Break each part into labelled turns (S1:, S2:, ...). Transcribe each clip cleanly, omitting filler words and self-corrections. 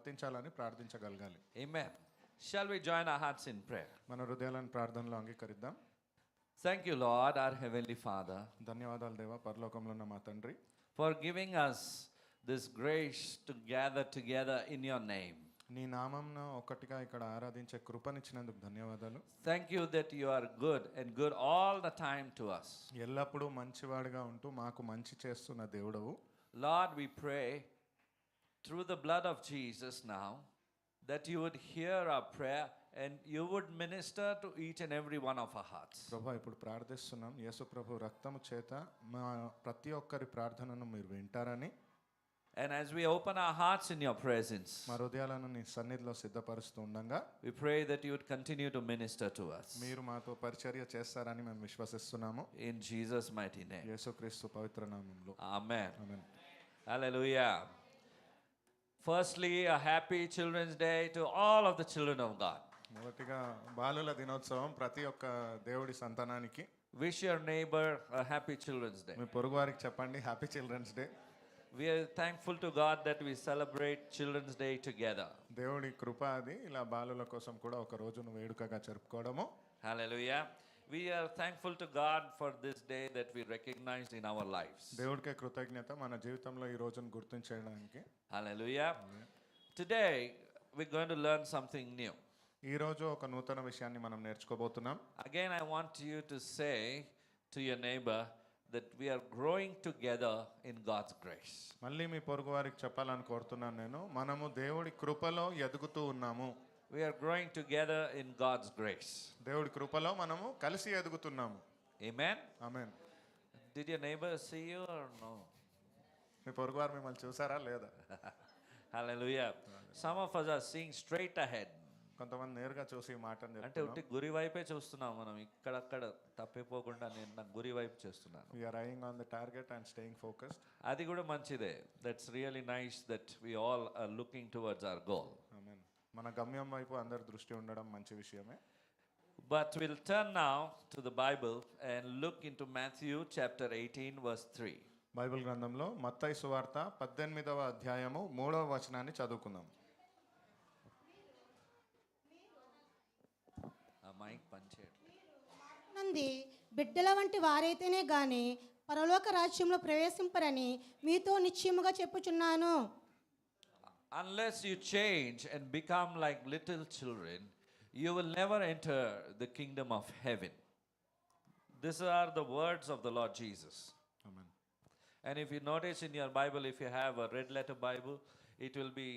S1: వర్తించాలని ప్రార్థించగలగాలి.
S2: Amen. Shall we join our hearts in prayer?
S1: మన హృదయాలను ప్రార్థనలో అంగీకరిద్దాం.
S2: Thank you, Lord, our Heavenly Father,
S1: ధన్యవాదాలు దేవా, పరలోకంలో ఉన్న మా తండ్రి,
S2: for giving us this grace to gather together in your name.
S1: నీ నామంను ఒకటిగా ఇక్కడ ఆరాధించే కృపనిచ్చినందుకు ధన్యవాదాలు.
S2: Thank you that you are good and good all the time to us.
S1: ఎల్లప్పుడూ మంచివాడిగా ఉంటూ మాకు మంచి చేస్తున్న దేవుడవు.
S2: Lord, we pray through the blood of Jesus now that you would hear our prayer and you would minister to each and every one of our hearts.
S1: ప్రభా, ఇప్పుడు ప్రార్థిస్తున్నాం, యేసు ప్రభు రక్తము చేత మా ప్రతి ఒక్కరి ప్రార్థనను మీరు వింటారని.
S2: And as we open our hearts in your presence,
S1: మా హృదయాలను నీ సన్నిధిలో సిద్ధపరుస్తూ ఉండగా
S2: we pray that you would continue to minister to us.
S1: మీరు మాతో పరిచర్య చేస్తారని మేము విశ్వసిస్తున్నాము.
S2: In Jesus' mighty name.
S1: యేసుక్రీస్తు పవిత్ర నామములో
S2: Amen.
S1: Amen.
S2: Hallelujah. Firstly, a happy Children's Day to all of the children of God.
S1: మొదటిగా బాలుల దినోత్సవం ప్రతి ఒక్క దేవుడి సంతానానికి.
S2: Wish your neighbor a happy Children's Day.
S1: మీ పొరుగు వారికి చెప్పండి happy children's day.
S2: We are thankful to God that we celebrate Children's Day together.
S1: దేవుడి కృప అది, ఇలా బాలుల కోసం కూడా ఒక రోజును వేడుకగా జరుపుకోవడము.
S2: Hallelujah. We are thankful to God for this day that we recognized in our lives.
S1: దేవుడికే కృతజ్ఞత మన జీవితంలో ఈ రోజును గుర్తించడానికి.
S2: Hallelujah. Today we're going to learn something new.
S1: ఈ రోజు ఒక నూతన విషయాన్ని మనం నేర్చుకోబోతున్నాం.
S2: Again, I want you to say to your neighbor that we are growing together in God's grace.
S1: మళ్ళీ మీ పొరుగు వారికి చెప్పాలని కోరుతున్నాను నేను, మనము దేవుడి కృపలో ఎదుగుతూ ఉన్నాము.
S2: We are growing together in God's grace.
S1: దేవుడి కృపలో మనము కలిసి ఎదుగుతున్నాము.
S2: Amen.
S1: Amen.
S2: Did your neighbor see you or no?
S1: మీ పొరుగు వారు మిమ్మల్ని చూసారా లేదా?
S2: Hallelujah. Some of us are seeing straight ahead.
S1: కొంతమంది నేరుగా చూసి ఈ మాటను
S2: అంటే
S1: చెప్తున్నాం.
S2: ఉట్టి గురి వైపే చూస్తున్నాం మనం, ఇక్కడక్కడ తప్పిపోకుండా నేను నా గురి వైపు చేస్తున్నాను.
S1: We are eyeing on the target and staying focused.
S2: అది కూడా మంచిదే. That's really nice that we all are looking towards our goal.
S1: ఆమేన్. మన గమ్యం వైపు అందరి దృష్టి ఉండడం మంచి విషయమే.
S2: But we'll turn now to the Bible and look into Matthew chapter 18 verse 3.
S1: Bible గ్రంథంలో మత్తయి సువార్త 18వ అధ్యాయము 3వ వచనాన్ని చదువుకుందాం.
S2: ఆ మైక్ పనిచేయట్లేదు.
S3: నంది బిడ్డల వంటి వారైతేనే గాని పరలోక రాజ్యంలో ప్రవేశింపరని మీతో నిశ్చయముగా చెప్పుచున్నాను.
S2: Unless you change and become like little children, you will never enter the kingdom of heaven. These are the words of the Lord Jesus.
S1: Amen.
S2: And if you notice in your Bible, if you have a red letter Bible, it will be,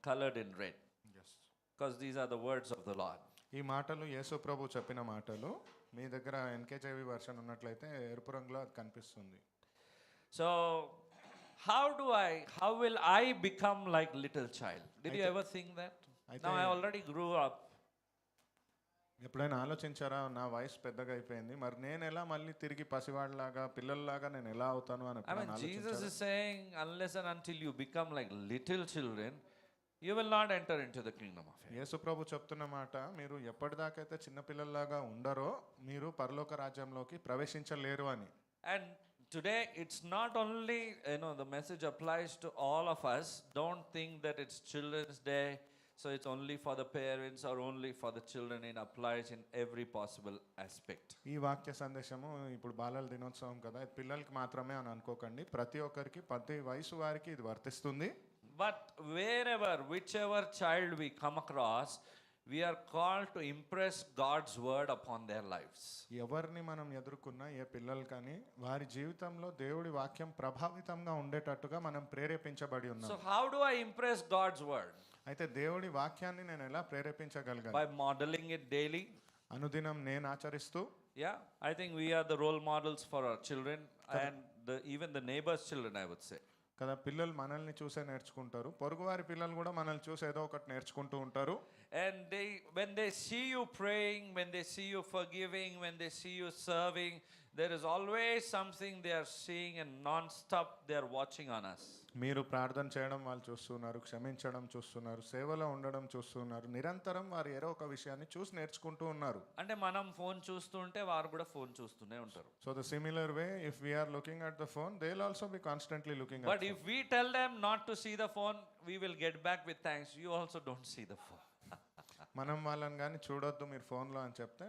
S2: colored in red.
S1: Yes.
S2: Because these are the words of the Lord.
S1: ఈ మాటలు యేసు ప్రభు చెప్పిన మాటలు. మీ దగ్గర ఎన్కేజేవి version ఉన్నట్లయితే ఎరుపు రంగులో అది కనిపిస్తుంది.
S2: So, how will I become like little child? Did you ever think that? Now I already grew up.
S1: ఎప్పుడైనా ఆలోచించారా, నా వయసు పెద్దగా అయిపోయింది, మరి నేను ఎలా మళ్ళీ తిరిగి పసివాడిలాగా పిల్లల్లాగా నేను ఎలా అవుతాను అని
S2: I mean,
S1: ఎప్పుడైనా
S2: Jesus
S1: ఆలోచించారా?
S2: is saying, unless and until you become like little children, you will not enter into the kingdom of heaven.
S1: యేసు ప్రభు చెప్తున్న మాట, మీరు ఎప్పటిదాకైతే చిన్నపిల్లల్లాగా ఉండరో మీరు పరలోక రాజ్యంలోకి ప్రవేశించలేరు అని.
S2: And today it's not only, the message applies to all of us. Don't think that it's Children's Day, so it's only for the parents or only for the children. It applies in every possible aspect.
S1: ఈ వాక్య సందేశము ఇప్పుడు బాలల దినోత్సవం కదా, ఇది పిల్లలకి మాత్రమే అని అనుకోకండి, ప్రతి ఒక్కరికి ప్రతి వయసు వారికి ఇది వర్తిస్తుంది.
S2: But whichever child we come across, we are called to impress God's word upon their lives.
S1: ఎవరిని మనం ఎదుర్కొన్నా, ఏ పిల్లలు కానీ, వారి జీవితంలో దేవుడి వాక్యం ప్రభావితంగా ఉండేటట్టుగా మనం ప్రేరేపించబడి ఉన్నాం.
S2: So how do I impress God's word?
S1: అయితే దేవుడి వాక్యాన్ని నేను ఎలా ప్రేరేపించగలిగాను?
S2: By modeling it daily.
S1: అనుదినం నేను ఆచరిస్తూ.
S2: Yeah, I think we are the role models for our children and even the neighbors' children, I would say.
S1: కదా, పిల్లలు మనల్ని చూసే నేర్చుకుంటారు, పొరుగువారి పిల్లలు కూడా మనల్ని చూసి ఏదో ఒకటి నేర్చుకుంటూ ఉంటారు.
S2: And when they see you praying, when they see you forgiving, when they see you serving, there is always something they are seeing, and non-stop they are watching on us.
S1: మీరు ప్రార్థన చేయడం వాళ్ళు చూస్తున్నారు, క్షమించడం చూస్తున్నారు, సేవలో ఉండడం చూస్తున్నారు. నిరంతరం వారు ఏదో ఒక విషయాన్ని చూసి నేర్చుకుంటూ ఉన్నారు.
S2: అంటే మనం ఫోన్ చూస్తుంటే వారు కూడా ఫోన్ చూస్తూనే ఉంటారు.
S1: So the similar way, if we are looking at the phone, they'll also be constantly looking at
S2: But if we tell them not to see the phone, we will get back with thanks. You also don't see the phone.
S1: మనం వాళ్ళని కానీ చూడొద్దు మీరు ఫోన్లో అని చెప్తే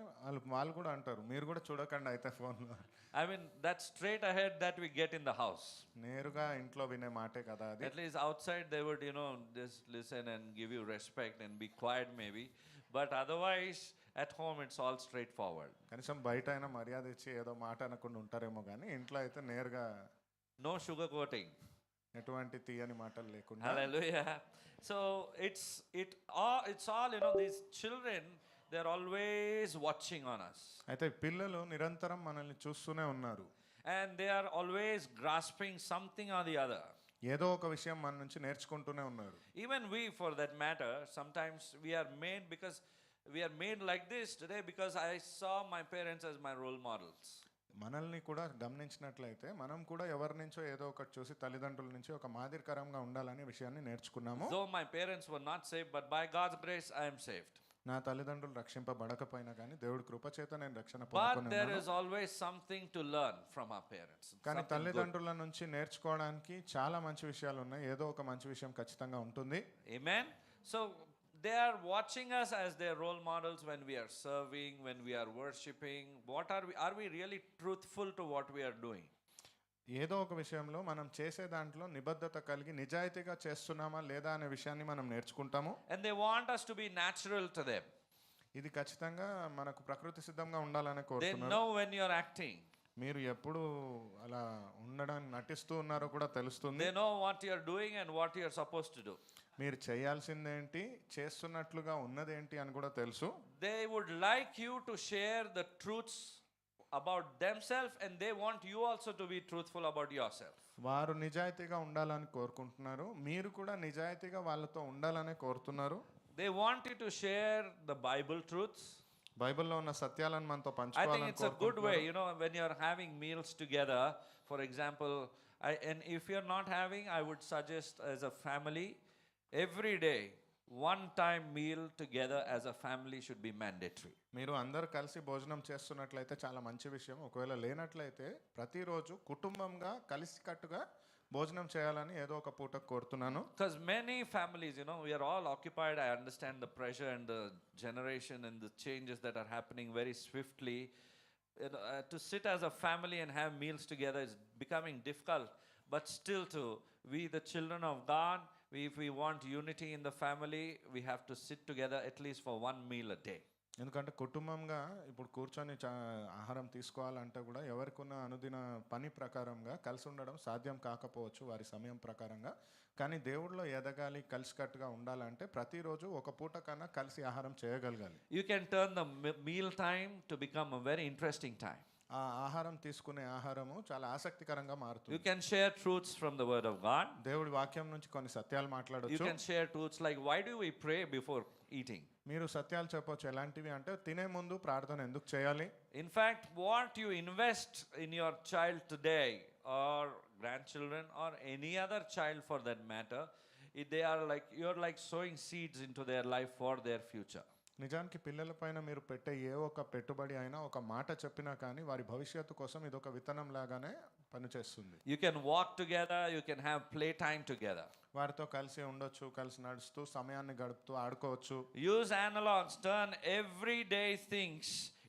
S1: వాళ్ళు కూడా అంటారు మీరు కూడా చూడకండి అయితే ఫోన్లో.
S2: I mean, that's straight ahead that we get in the house.
S1: నేరుగా ఇంట్లో వినే మాటే కదా అది.
S2: At least outside they would, just listen and give you respect and be quiet maybe. But otherwise, at home it's all straightforward.
S1: కనీసం బయట అయినా మర్యాద ఇచ్చి ఏదో మాట అనకుండా ఉంటారేమో కానీ ఇంట్లో అయితే నేరుగా
S2: No sugarcoating.
S1: ఎటువంటి తీయని మాటలు లేకుండా.
S2: Hallelujah. So it's all, these children, they're always watching on us.
S1: అయితే పిల్లలు నిరంతరం మనల్ని చూస్తూనే ఉన్నారు.
S2: And they are always grasping something or the other.
S1: ఏదో ఒక విషయం మన నుంచి నేర్చుకుంటూనే ఉన్నారు.
S2: Even we, for that matter, sometimes we are made like this today because I saw my parents as my role models.
S1: మనల్ని కూడా గమనించినట్లయితే మనం కూడా ఎవరి నుంచో ఏదో ఒకటి చూసి తల్లిదండ్రుల నుంచి ఒక మాదిరికరంగా ఉండాలనే విషయాన్ని నేర్చుకున్నాము.
S2: Though my parents were not saved, but by God's grace I am saved.
S1: నా తల్లిదండ్రులు రక్షింపబడకపోయినా కానీ దేవుడి కృప చేత నేను రక్షణ
S2: But there
S1: పొందుకున్నాను.
S2: is always something to learn from our parents.
S1: కానీ
S2: Something good.
S1: తల్లిదండ్రుల నుంచి నేర్చుకోవడానికి చాలా మంచి విషయాలు ఉన్నాయి. ఏదో ఒక మంచి విషయం ఖచ్చితంగా ఉంటుంది.
S2: Amen. So they are watching us as their role models when we are serving, when we are worshiping. Are we really truthful to what we are doing?
S1: ఏదో ఒక విషయంలో మనం చేసే దాంట్లో నిబద్ధత కలిగి నిజాయితీగా చేస్తున్నామా లేదా అనే విషయాన్ని మనం నేర్చుకుంటాము.
S2: And they want us to be natural to them.
S1: ఇది ఖచ్చితంగా మనకు ప్రకృతి సిద్ధంగా ఉండాలని
S2: They
S1: కోరుతున్నారు.
S2: know when you are acting.
S1: మీరు ఎప్పుడు అలా ఉండడానికి నటిస్తూ ఉన్నారో కూడా తెలుస్తుంది.
S2: They know what you are doing and what you are supposed to do.
S1: మీరు చేయాల్సిందేంటి చేస్తున్నట్లుగా ఉన్నదేంటి అని కూడా తెలుసు.
S2: They would like you to share the truths about themselves, and they want you also to be truthful about yourself.
S1: వారు నిజాయితీగా ఉండాలని కోరుకుంటున్నారు, మీరు కూడా నిజాయితీగా వాళ్ళతో ఉండాలనే కోరుతున్నారు.
S2: They want you to share the Bible truths.
S1: బైబిల్లో ఉన్న సత్యాలను మనతో
S2: I think
S1: పంచుకోవాలని
S2: it's a good way,
S1: కోరుకుంటున్నారు.
S2: when you're having meals together, for example, and if you're not having, I would suggest as a family, every day, one-time meal together as a family should be mandatory.
S1: మీరు అందరు కలిసి భోజనం చేస్తున్నట్లయితే చాలా మంచి విషయం. ఒకవేళ లేనట్లయితే ప్రతిరోజు కుటుంబంగా కలిసికట్టుగా భోజనం చేయాలని ఏదో ఒక పూట కోరుతున్నాను.
S2: Because many families, we are all occupied. I understand the pressure and the generation and the changes that are happening very swiftly. To sit as a family and have meals together is becoming difficult. But still, we, the children of God, if we want unity in the family, we have to sit together at least for one meal a day.
S1: ఎందుకంటే కుటుంబంగా ఇప్పుడు కూర్చొని ఆహారం తీసుకోవాలంటే కూడా ఎవరికి ఉన్న అనుదిన పని ప్రకారంగా కలిసి ఉండడం సాధ్యం కాకపోవచ్చు వారి సమయం ప్రకారంగా. కానీ దేవుడిలో ఎదగాలి, కలిసికట్టుగా ఉండాలంటే ప్రతిరోజు ఒక పూట కన్నా కలిసి ఆహారం చేయగలగాలి.
S2: You can turn the meal time to become a very interesting time.
S1: ఆ ఆహారం తీసుకునే ఆహారము చాలా ఆసక్తికరంగా
S2: You
S1: మారుతుంది.
S2: can share truths from the Word of God.
S1: దేవుడి వాక్యం నుంచి కొన్ని సత్యాలు
S2: You
S1: మాట్లాడొచ్చు.
S2: can share truths like, why do we pray before eating?
S1: మీరు సత్యాలు చెప్పొచ్చు. ఎలాంటివి అంటే తినే ముందు ప్రార్థన ఎందుకు చేయాలి.
S2: In fact, what you invest in your child today, or grandchildren, or any other child for that matter, you're like sowing seeds into their life for their future.
S1: నిజానికి పిల్లలపైన మీరు పెట్టే ఏ ఒక్క పెట్టుబడి అయినా ఒక మాట చెప్పినా కానీ వారి భవిష్యత్తు కోసం ఇది ఒక విత్తనం లాగానే పనిచేస్తుంది.
S2: You can walk together, you can have playtime together.
S1: వారితో కలిసి ఉండొచ్చు, కలిసి నడుస్తూ సమయాన్ని గడుపుతూ ఆడుకోవచ్చు.
S2: Use analogs, turn everyday things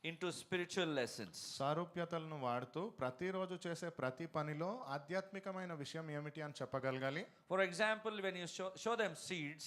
S2: into spiritual lessons.
S1: సారూప్యతలను వాడుతూ ప్రతిరోజు చేసే ప్రతి పనిలో ఆధ్యాత్మికమైన విషయం ఏమిటి అని చెప్పగలగాలి.
S2: For example, when you show them seeds,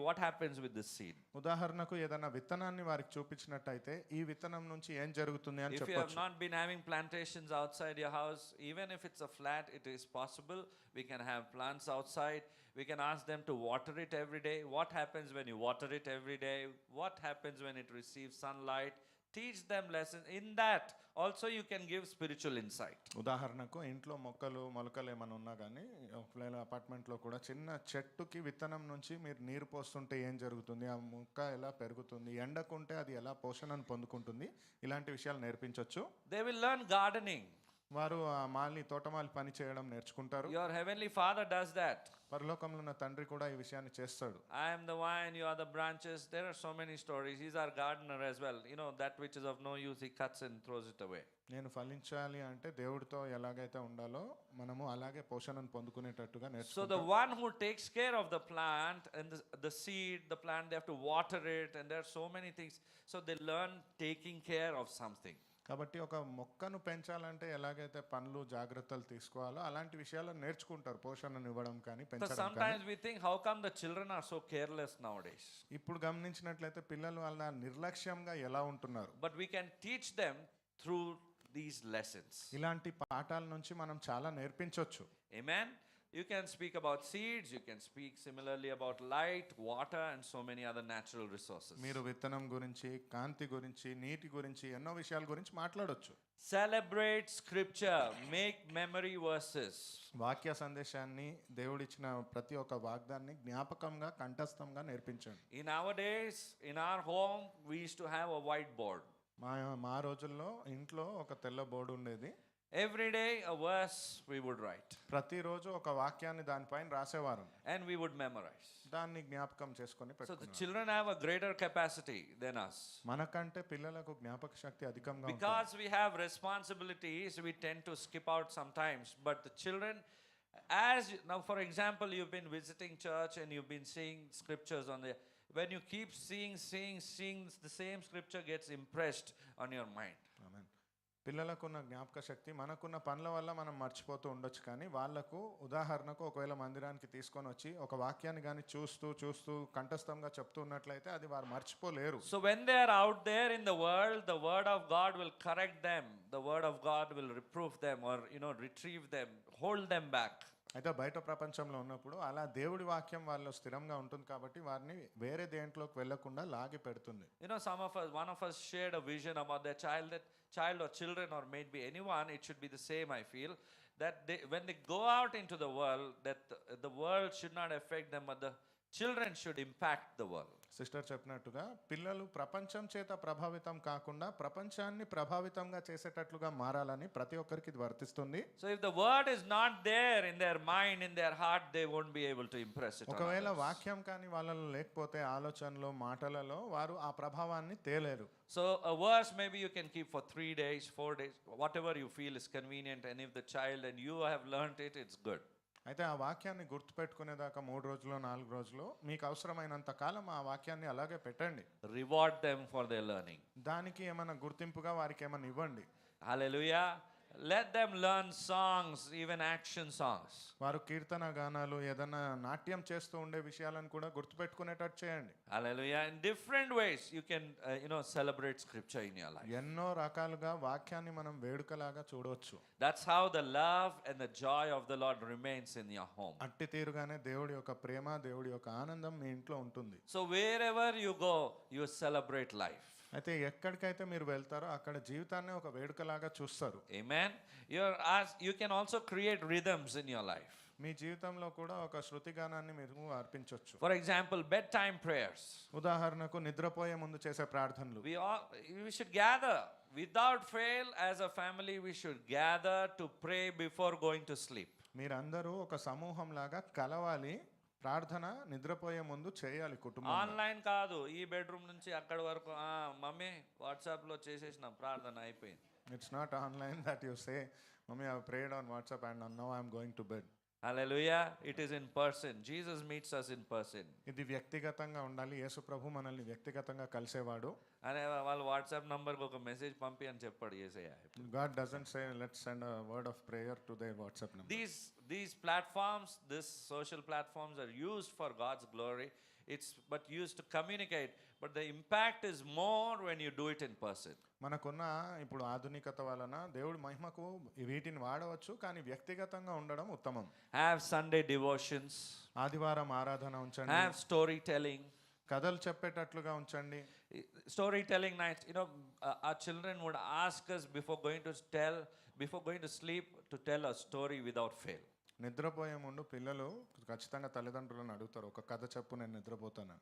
S2: what happens with this seed?
S1: ఉదాహరణకు ఏదైనా విత్తనాన్ని వారికి చూపించినట్టయితే ఈ విత్తనం నుంచి ఏం జరుగుతుంది అని
S2: If you have
S1: చెప్పొచ్చు.
S2: not been having plantations outside your house, even if it's a flat, it is possible. We can have plants outside. We can ask them to water it every day. What happens when you water it every day? What happens when it receives sunlight? Teach them lessons. In that, also you can give spiritual insight.
S1: ఉదాహరణకు ఇంట్లో మొలకలు ఏమైనా ఉన్నా కానీ ఒకవేళ అపార్ట్మెంట్లో కూడా చిన్న చెట్టుకి విత్తనం నుంచి మీరు నీరు పోస్తుంటే ఏం జరుగుతుంది, ఆ మొక్క ఎలా పెరుగుతుంది, ఎండకుంటే అది ఎలా పోషణను పొందుకుంటుంది, ఇలాంటి విషయాలు నేర్పించవచ్చు.
S2: They will learn gardening.
S1: వారు ఆ తోటమాలి పని చేయడం నేర్చుకుంటారు.
S2: Your heavenly Father does that.
S1: పరలోకంలో ఉన్న తండ్రి కూడా ఈ విషయాన్ని చేస్తాడు.
S2: I am the vine, you are the branches. There are so many stories. He's our gardener as well. You know, that which is of no use, he cuts and throws it away.
S1: నేను ఫలించాలి అంటే దేవుడితో ఎలాగైతే ఉండాలో మనము అలాగే పోషణను పొందుకునేటట్టుగా
S2: So
S1: నేర్చుకుంటాం.
S2: the one who takes care of the plant and the seed, the plant, they have to water it, and there are so many things. So they learn taking care of something.
S1: కాబట్టి ఒక మొక్కను పెంచాలంటే ఎలాగైతే పనులు జాగ్రత్తలు తీసుకోవాలో అలాంటి విషయాలు నేర్చుకుంటారు. పోషణను ఇవ్వడం కానీ
S2: So
S1: పెంచడం కానీ.
S2: sometimes we think, how come the children are so careless nowadays?
S1: ఇప్పుడు గమనించినట్లయితే పిల్లలు అలా నిర్లక్ష్యంగా ఎలా ఉంటున్నారు.
S2: But we can teach them through these lessons.
S1: ఇలాంటి పాఠాల నుంచి మనం చాలా నేర్పించవచ్చు.
S2: Amen. You can speak about seeds, you can speak similarly about light, water, and so many other natural resources.
S1: మీరు విత్తనం గురించి, కాంతి గురించి, నీటి గురించి ఎన్నో విషయాల గురించి మాట్లాడొచ్చు.
S2: Celebrate scripture, make memory verses.
S1: వాక్య సందేశాన్ని దేవుడిచ్చిన ప్రతి ఒక్క వాగ్దాన్ని జ్ఞాపకంగా కంఠస్థంగా నేర్పించండి.
S2: In our days, in our home, we used to have a whiteboard.
S1: మా రోజుల్లో ఇంట్లో ఒక తెల్ల బోర్డు ఉండేది.
S2: Every day, a verse we would write.
S1: ప్రతిరోజు ఒక వాక్యాన్ని దానిపైన రాసేవారు.
S2: And we would memorize.
S1: దాన్ని జ్ఞాపకం చేసుకొని
S2: So the
S1: పెట్టుకున్నారు.
S2: children have a greater capacity than us.
S1: మనకంటే పిల్లలకు జ్ఞాపక శక్తి అధికంగా ఉంటుంది.
S2: Because we have responsibilities, we tend to skip out sometimes. But the children, now for example, you've been visiting church and you've been seeing scriptures on the. When you keep seeing, the same scripture gets impressed on your mind.
S1: ఆమేన్. పిల్లలకున్న జ్ఞాపక శక్తి మనకున్న పనుల వల్ల మనం మర్చిపోతూ ఉండొచ్చు, కానీ వాళ్ళకు ఉదాహరణకు ఒకవేళ మందిరానికి తీసుకొని వచ్చి ఒక వాక్యాన్ని కానీ చూస్తూ కంఠస్థంగా చెప్తూ ఉన్నట్లయితే అది వారు మర్చిపోలేరు.
S2: So when they are out there in the word of God will correct them. The word of God will reprove them or retrieve them, hold them back.
S1: అయితే బయట ప్రపంచంలో ఉన్నప్పుడు అలా దేవుడి వాక్యం వాళ్ళు స్థిరంగా ఉంటుంది కాబట్టి వారిని వేరే దేంట్లోకి వెళ్లకుండా లాగి పెడుతుంది.
S2: One of us shared a vision about their child, that child or children or maybe anyone, it should be the same, I feel, that when they go out into the world, that the world should not affect them, but the children should impact the world.
S1: Sister చెప్పినట్టుగా పిల్లలు ప్రపంచం చేత ప్రభావితం కాకుండా ప్రపంచాన్ని ప్రభావితంగా చేసేటట్లుగా మారాలని ప్రతి ఒక్కరికి ఇది వర్తిస్తుంది.
S2: So if the word is not there in their mind, in their heart, they won't be able to impress it on
S1: ఒకవేళ
S2: others.
S1: వాక్యం కానీ వాళ్ళలో లేకపోతే ఆలోచనలో మాటలలో వారు ఆ ప్రభావాన్ని తేలేరు.
S2: So a verse maybe you can keep for 3 days, 4 days, whatever you feel is convenient, and if the child and you have learnt it, it's good.
S1: అయితే ఆ వాక్యాన్ని గుర్తుపెట్టుకునేదాకా 3 రోజులు 4 రోజులు మీకు అవసరమైనంత కాలం ఆ వాక్యాన్ని అలాగే పెట్టండి.
S2: Reward them for their learning.
S1: దానికి ఏమైనా గుర్తింపుగా వారికి ఏమైనా ఇవ్వండి.
S2: Hallelujah. Let them learn songs, even action songs.
S1: వారు కీర్తన గానాలు ఏదైనా నాట్యం చేస్తూ ఉండే విషయాలను కూడా గుర్తుపెట్టుకునేటట్టు చేయండి.
S2: Hallelujah. In different ways you can celebrate scripture in your life.
S1: ఎన్నో రకాలుగా వాక్యాన్ని మనం వేడుకలాగా చూడవచ్చు.
S2: That's how the love and the joy of the Lord remains in your home.
S1: అట్టి తీరుగానే దేవుడి యొక్క ప్రేమ, దేవుడి యొక్క ఆనందం మీ ఇంట్లో ఉంటుంది.
S2: So wherever you go, you celebrate life.
S1: అయితే ఎక్కడికైతే మీరు వెళ్తారో అక్కడ జీవితాన్ని ఒక వేడుకలాగా చూస్తారు.
S2: Amen. You can also create rhythms in your life.
S1: మీ జీవితంలో కూడా ఒక శృతి గానాన్ని మీరు అర్పించవచ్చు.
S2: For example, bedtime prayers.
S1: ఉదాహరణకు నిద్రపోయే ముందు చేసే ప్రార్థనలు.
S2: We should gather without fail as a family. We should gather to pray before going to sleep.
S1: మీరందరూ ఒక సమూహం లాగా కలవాలి, ప్రార్థన నిద్రపోయే ముందు చేయాలి కుటుంబం.
S2: ఆన్లైన్ కాదు, ఈ బెడ్రూమ్ నుంచి అక్కడి వరకు మమ్మీ వాట్సాప్లో చేసేసిన ప్రార్థన అయిపోయింది.
S1: It's not online that you say mummy I prayed on WhatsApp and now I am going to bed.
S2: Hallelujah. It is in person. Jesus meets us in person.
S1: ఇది వ్యక్తిగతంగా ఉండాలి. యేసు ప్రభు మనల్ని వ్యక్తిగతంగా కలిసేవాడు.
S2: అనే వాళ్ళ వాట్సాప్ నంబర్కి ఒక మెసేజ్ పంపి అని చెప్పాడు యేసయ్య.
S1: God doesn't say let's send a word of prayer to their WhatsApp number.
S2: These platforms, these social platforms are used for God's glory. It's but used to communicate, but the impact is more when you do it in person.
S1: మనకున్న ఇప్పుడు ఆధునికత వలన దేవుడి మహిమకు వీటిని వాడవచ్చు, కానీ వ్యక్తిగతంగా ఉండడం ఉత్తమం.
S2: Have Sunday devotions.
S1: ఆదివారం ఆరాధన ఉంచండి.
S2: Have storytelling.
S1: కథలు చెప్పేటట్లుగా ఉంచండి.
S2: Storytelling nights. Our children would ask us before going to sleep to tell a story without fail.
S1: నిద్రపోయే ముందు పిల్లలు ఖచ్చితంగా తల్లిదండ్రులను అడుగుతారు, ఒక కథ చెప్పు నేను నిద్రపోతాను.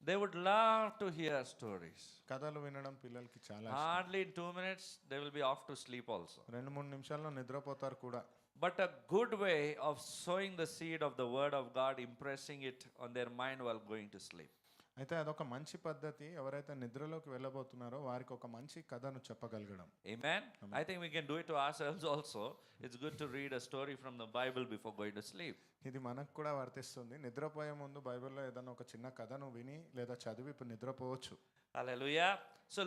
S2: They would love to hear stories.
S1: కథలు వినడం పిల్లలకి చాలా
S2: Hardly in 2 minutes, they will be off to sleep also.
S1: 2-3 నిమిషాల్లో నిద్రపోతారు కూడా.
S2: But a good way of sowing the seed of the word of God, impressing it on their mind while going to sleep.
S1: అయితే అదొక మంచి పద్ధతి. ఎవరైతే నిద్రలోకి వెళ్ళబోతున్నారో వారికి ఒక మంచి కథను చెప్పగలగడం.
S2: Amen? I think we can do it to ourselves also. It's good to read a story from the Bible before going to sleep.
S1: ఇది మనకు కూడా వర్తిస్తుంది. నిద్రపోయే ముందు బైబిల్లో ఏదైనా ఒక చిన్న కథను విని లేదా చదివి ఇప్పుడు నిద్రపోవచ్చు.
S2: Hallelujah. So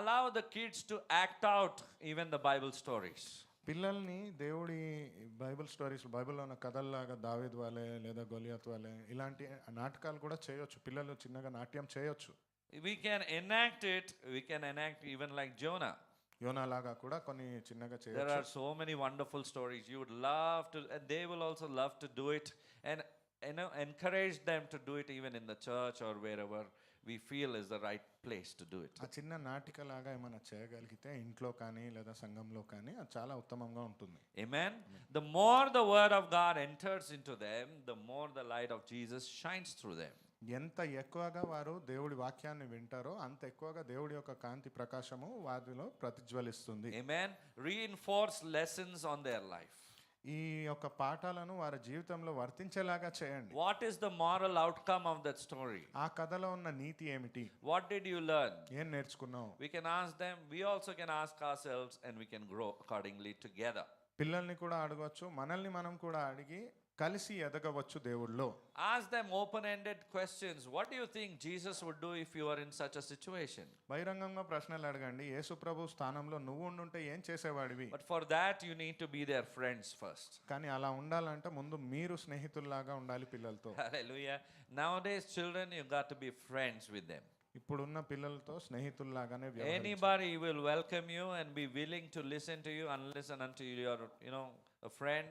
S2: allow the kids to act out even the Bible stories.
S1: పిల్లల్ని దేవుడి బైబిల్ స్టోరీస్, బైబిల్లో ఉన్న కథల్లాగా దావీద్ వాలే లేదా గొలియాత్ వాలే ఇలాంటి నాటకాలు కూడా చేయొచ్చు. పిల్లలు చిన్నగా నాట్యం చేయొచ్చు.
S2: We can enact it. We can enact even like Jonah.
S1: యోనా లాగా కూడా కొన్ని చిన్నగా
S2: There
S1: చేయొచ్చు.
S2: are so many wonderful stories. You would love to, and they will also love to do it, and encourage them to do it even in the church or wherever we feel is the right place to do it.
S1: ఆ చిన్న నాటిక లాగా ఏమైనా చేయగలిగితే ఇంట్లో కానీ లేదా సంఘంలో కానీ అది చాలా ఉత్తమంగా ఉంటుంది.
S2: Amen. The more the word of God enters into them, the more the light of Jesus shines through them.
S1: ఎంత ఎక్కువగా వారు దేవుడి వాక్యాన్ని వింటారో అంత ఎక్కువగా దేవుడి యొక్క కాంతి ప్రకాశము వారిలో ప్రతిజ్వలిస్తుంది.
S2: Amen. Reinforce lessons on their life.
S1: ఈ యొక్క పాఠాలను వారి జీవితంలో వర్తించేలాగా చేయండి.
S2: What is the moral outcome of that story?
S1: ఆ కథలో ఉన్న నీతి ఏమిటి?
S2: What did you learn?
S1: ఏం నేర్చుకున్నావు?
S2: We can ask them. We also can ask ourselves, and we can grow accordingly together.
S1: పిల్లల్ని కూడా అడగవచ్చు, మనల్ని మనం కూడా అడిగి కలిసి ఎదగవచ్చు దేవుళ్ళో.
S2: Ask them open-ended questions. What do you think Jesus would do if you were in such a situation?
S1: బహిరంగంగా ప్రశ్నలు అడగండి. యేసు ప్రభు స్థానంలో నువ్వు ఉండుంటే ఏం చేసేవాడివి?
S2: But for that, you need to be their friends first.
S1: కానీ అలా ఉండాలంటే ముందు మీరు స్నేహితుల్లాగా ఉండాలి పిల్లలతో.
S2: Hallelujah. Nowadays, children, you got to be friends with them.
S1: ఇప్పుడున్న పిల్లలతో స్నేహితుల్లాగానే వ్యవహరించాలి.
S2: Anybody will welcome you and be willing to listen to you and listen until you're, a friend.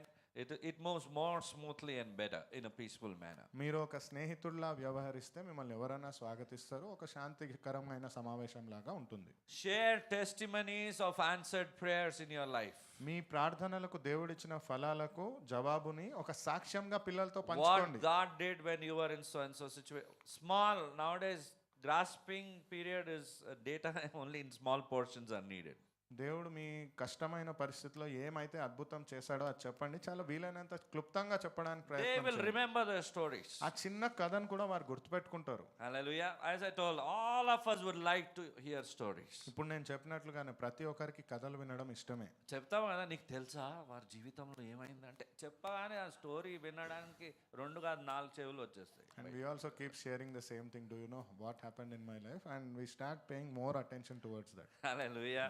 S2: It moves more smoothly and better in a peaceful manner.
S1: మీరు ఒక స్నేహితుల్లా వ్యవహరిస్తే మిమ్మల్ని ఎవరైనా స్వాగతిస్తారు. ఒక శాంతికరమైన సమావేశం లాగా ఉంటుంది.
S2: Share testimonies of answered prayers in your life.
S1: మీ ప్రార్థనలకు దేవుడిచ్చిన ఫలాలకు జవాబుని ఒక సాక్ష్యంగా పిల్లలతో
S2: What
S1: పంచుకోండి.
S2: God did when you were in so and so situation. Small, nowadays, grasping period is data only in small portions are needed.
S1: దేవుడు మీ కష్టమైన పరిస్థితిలో ఏమైతే అద్భుతం చేశాడో అది చెప్పండి. చాలా వీలైనంత క్లుప్తంగా చెప్పడానికి
S2: They
S1: ప్రయత్నం
S2: will
S1: చేయండి.
S2: remember the stories.
S1: ఆ చిన్న కథను కూడా వారు గుర్తుపెట్టుకుంటారు.
S2: Hallelujah. As I told, all of us would like to hear stories.
S1: ఇప్పుడు నేను చెప్పినట్లుగానే ప్రతి ఒక్కరికి కథలు వినడం ఇష్టమే.
S2: చెప్తావు కదా, నీకు తెలుసా వారి జీవితంలో ఏమైందంటే చెప్పగానే ఆ స్టోరీ వినడానికి 2 కాదు 4 చెవులు వచ్చేస్తాయి.
S1: And we also keep sharing the same thing. Do you know what happened in my life? And we start paying more attention towards that.
S2: Hallelujah.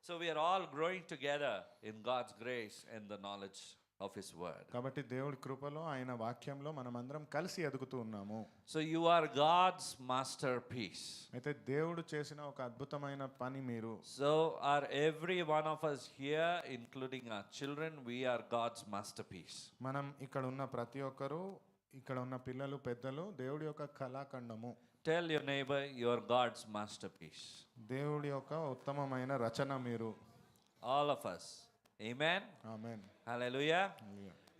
S2: So we are all growing together in God's grace and the knowledge of His word.
S1: కాబట్టి దేవుడి కృపలో ఆయన వాక్యంలో మనమందరం కలిసి ఎదుగుతూ ఉన్నాము.
S2: So you are God's masterpiece.
S1: అయితే దేవుడు చేసిన ఒక అద్భుతమైన పని మీరు.
S2: So are every one of us here, including our children, we are God's masterpiece.
S1: మనం ఇక్కడ ఉన్న ప్రతి ఒక్కరు, ఇక్కడ ఉన్న పిల్లలు పెద్దలు దేవుడి యొక్క కళాఖండము.
S2: Tell your neighbor you are God's masterpiece.
S1: దేవుడి యొక్క ఉత్తమమైన రచన మీరు.
S2: All of us. Amen.
S1: Amen.
S2: Hallelujah.